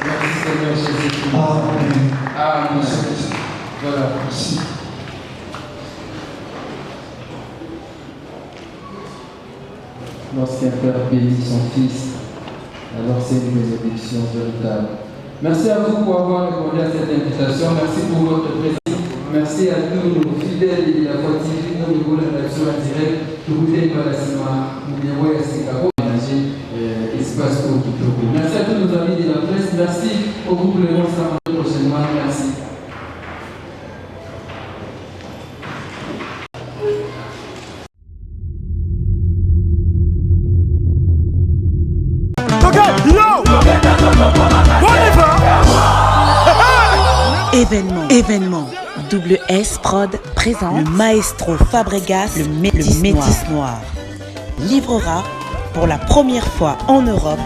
Merci Seigneur Jésus. Amen. Amen. Voilà. Merci. Lorsqu'un père bénit son fils, alors c'est une bénédiction véritable. Merci à vous pour avoir répondu à cette invitation. Merci pour votre présence. Merci à tous nos fidèles de la Voix TV, au niveau de la rédaction en direct. Je vous dis par la Sima, nous devons essayer d'aménager espace pour tout le monde. Merci à tous nos amis de la presse. Merci au groupe Le Monde Samedi prochainement. Merci. Événement. Double S Prod présente le maestro Fabregas, le Métis Noir. Livrera pour la première fois en Europe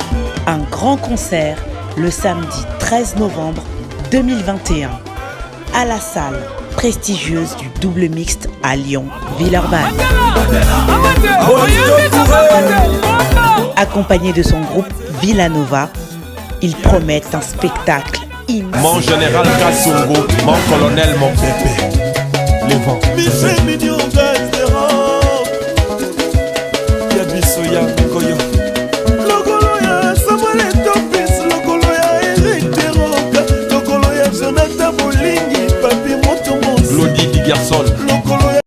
un grand concert le samedi 13 novembre 2021 à la salle prestigieuse du Double Mixte à Lyon, Villeurbanne. Accompagné de son groupe Villanova, ils promettent un spectacle immense. Mon général Kassongo, mon colonel, mon pépé. Les vents. Lodi di garçon.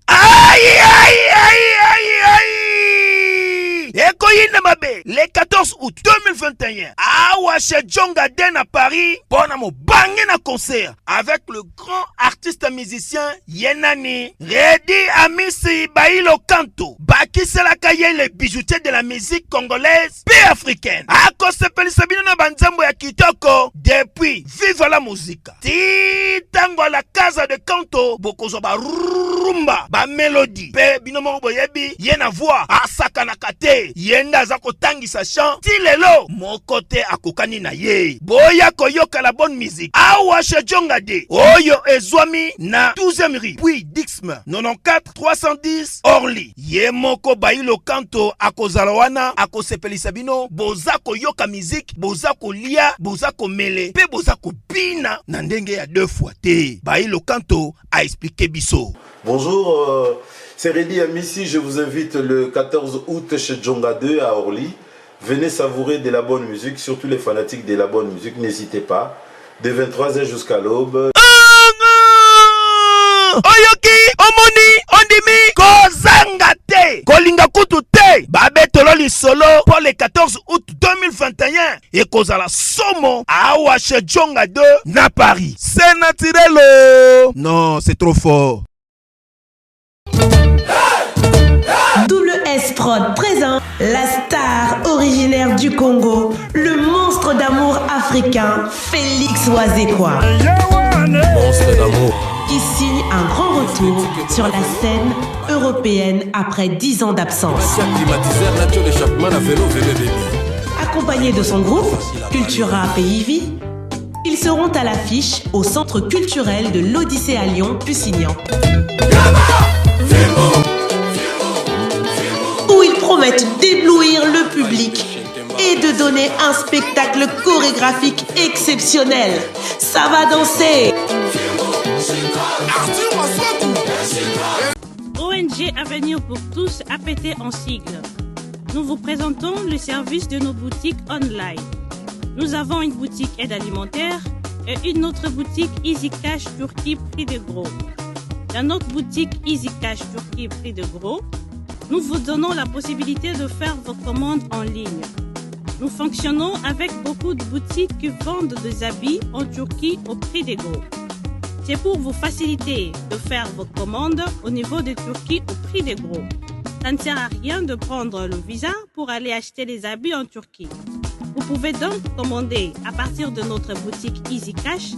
Aïe, aïe, aïe, aïe, aïe. Ekoyine mabe, le 14 août 2021, awa chez Djonga Den à Paris, bonamo bangé na concert avec le grand artiste musicien Yenani, Redi Amisi Bailo Kanto, Baki Selakaye, le bijoutier de la musique congolaise et africaine. Ako sepeli sabino na banzambo ya kitoko, depuis Vive la musique. Titango la casa de Kanto, bokozo ba rumba, ba mélodie, pe binomo boyebi, yena voix, asaka na kate, yenda zako tangi sa chant, ti lelo, mon côté akokani na ye. Boya koyoka la bonne musique. Awa chez Djonga De, Oyo Ezwami na 12e rue, puis Dixme, 94 310 Orly. Ye moko Bailo Kanto akozalawana, akosepeli sabino, bozako yoka musique, bozako lia, bozako mele, pe bozako bina, na ndenge ya 2 fois te. Bailo Kanto a expliqué biso. Bonjour, c'est Redi Amissi, je vous invite le 14 août chez Djonga 2 à Orly. Venez savourer de la bonne musique, surtout les fanatiques de la bonne musique, n'hésitez pas. De 23h jusqu'à l'aube. Oyoki, omoni, ondimi, kozanga te, kolinga kutu te, babetololi Lisolo pour le 14 août 2021 et kozala somo awa chez Djonga 2 na Paris. C'est naturel. Non, c'est trop fort. Double S Prod présente la star originaire du Congo, le monstre d'amour africain, Félix Wazekwa. Monstre d'amour. Qui signe un grand retour sur la scène européenne après 10 ans d'absence. Accompagné de son groupe, Cultura PIV, ils seront à l'affiche au Centre culturel de l'Odyssée à Lyon-Pusignan. Où ils promettent d'éblouir le public et de donner un spectacle chorégraphique exceptionnel. Ça va danser. ONG Avenir pour tous APT en sigle. Nous vous présentons le service de nos boutiques online. Nous avons une boutique aide alimentaire et une autre boutique Easy Cash Turquie prix de gros. Dans notre boutique Easy Cash Turquie prix de gros, nous vous donnons la possibilité de faire vos commandes en ligne. Nous fonctionnons avec beaucoup de boutiques qui vendent des habits en Turquie au prix des gros. C'est pour vous faciliter de faire vos commandes au niveau de Turquie au prix des gros. Ça ne sert à rien de prendre le visa pour aller acheter les habits en Turquie. Vous pouvez donc commander à partir de notre boutique Easy Cash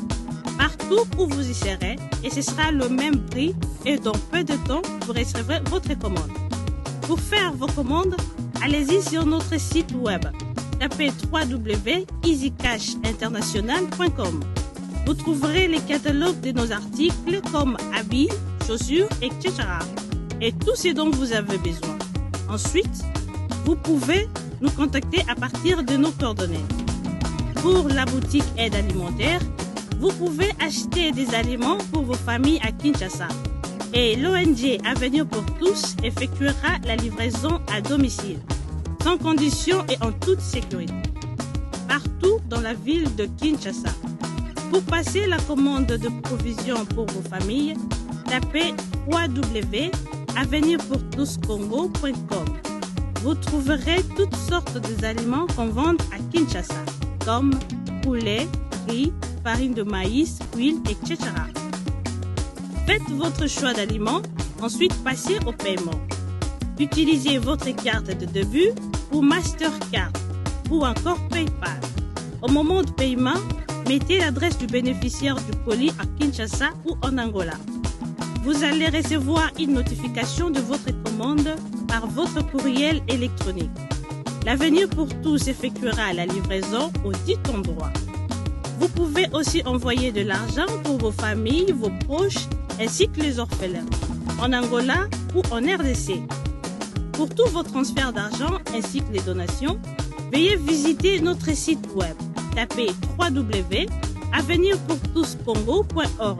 partout où vous y serez et ce sera le même prix et dans peu de temps, vous recevrez votre commande. Pour faire vos commandes, allez-y sur notre site web. Tapez www.easycashinternational.com. Vous trouverez les catalogues de nos articles comme habits, chaussures, etc. Et tout ce dont vous avez besoin. Ensuite, vous pouvez nous contacter à partir de nos coordonnées. Pour la boutique aide alimentaire, vous pouvez acheter des aliments pour vos familles à Kinshasa. Et l'ONG Avenir pour tous effectuera la livraison à domicile, sans condition et en toute sécurité, partout dans la ville de Kinshasa. Pour passer la commande de provisions pour vos familles, tapez www.avenirpourtouscongo.com. Vous trouverez toutes sortes d'aliments qu'on vend à Kinshasa, comme poulet, riz, farine de maïs, huile, etc. Faites votre choix d'aliments, ensuite passez au paiement. Utilisez votre carte de début ou Mastercard ou encore PayPal. Au moment de paiement, mettez l'adresse du bénéficiaire du colis à Kinshasa ou en Angola. Vous allez recevoir une notification de votre commande par votre courriel électronique. L'Avenir pour tous effectuera la livraison au dit endroit. Vous pouvez aussi envoyer de l'argent pour vos familles, vos proches, ainsi que les orphelins, en Angola ou en RDC. Pour tous vos transferts d'argent ainsi que les donations, veuillez visiter notre site web. Tapez www.avenirpourtouscongo.org.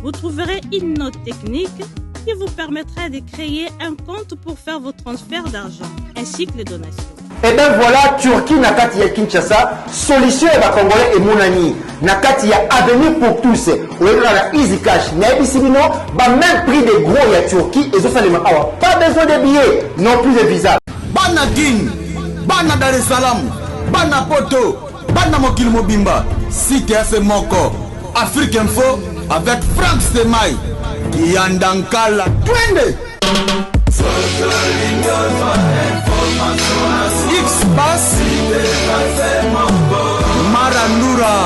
Vous trouverez une note technique qui vous permettra de créer un compte pour faire vos transferts d'argent ainsi que les donations. Et bien voilà, Turquie nakati ya Kinshasa, solution ya Congolais et Mounani. Nakati ya Avenir pour tous. Ou la Easy Cash. Naibisibino, même prix des gros ya Turquie et Zosalema Awa. Pas besoin de billets, non plus de visa. Bana Guine, Bana Dar es Salaam, Bana Poto, Bana Mokil Mobimba, Site FM Moko, Afrique Info avec Frank Stemai, Yandankala, Twende. X-Bass Marandura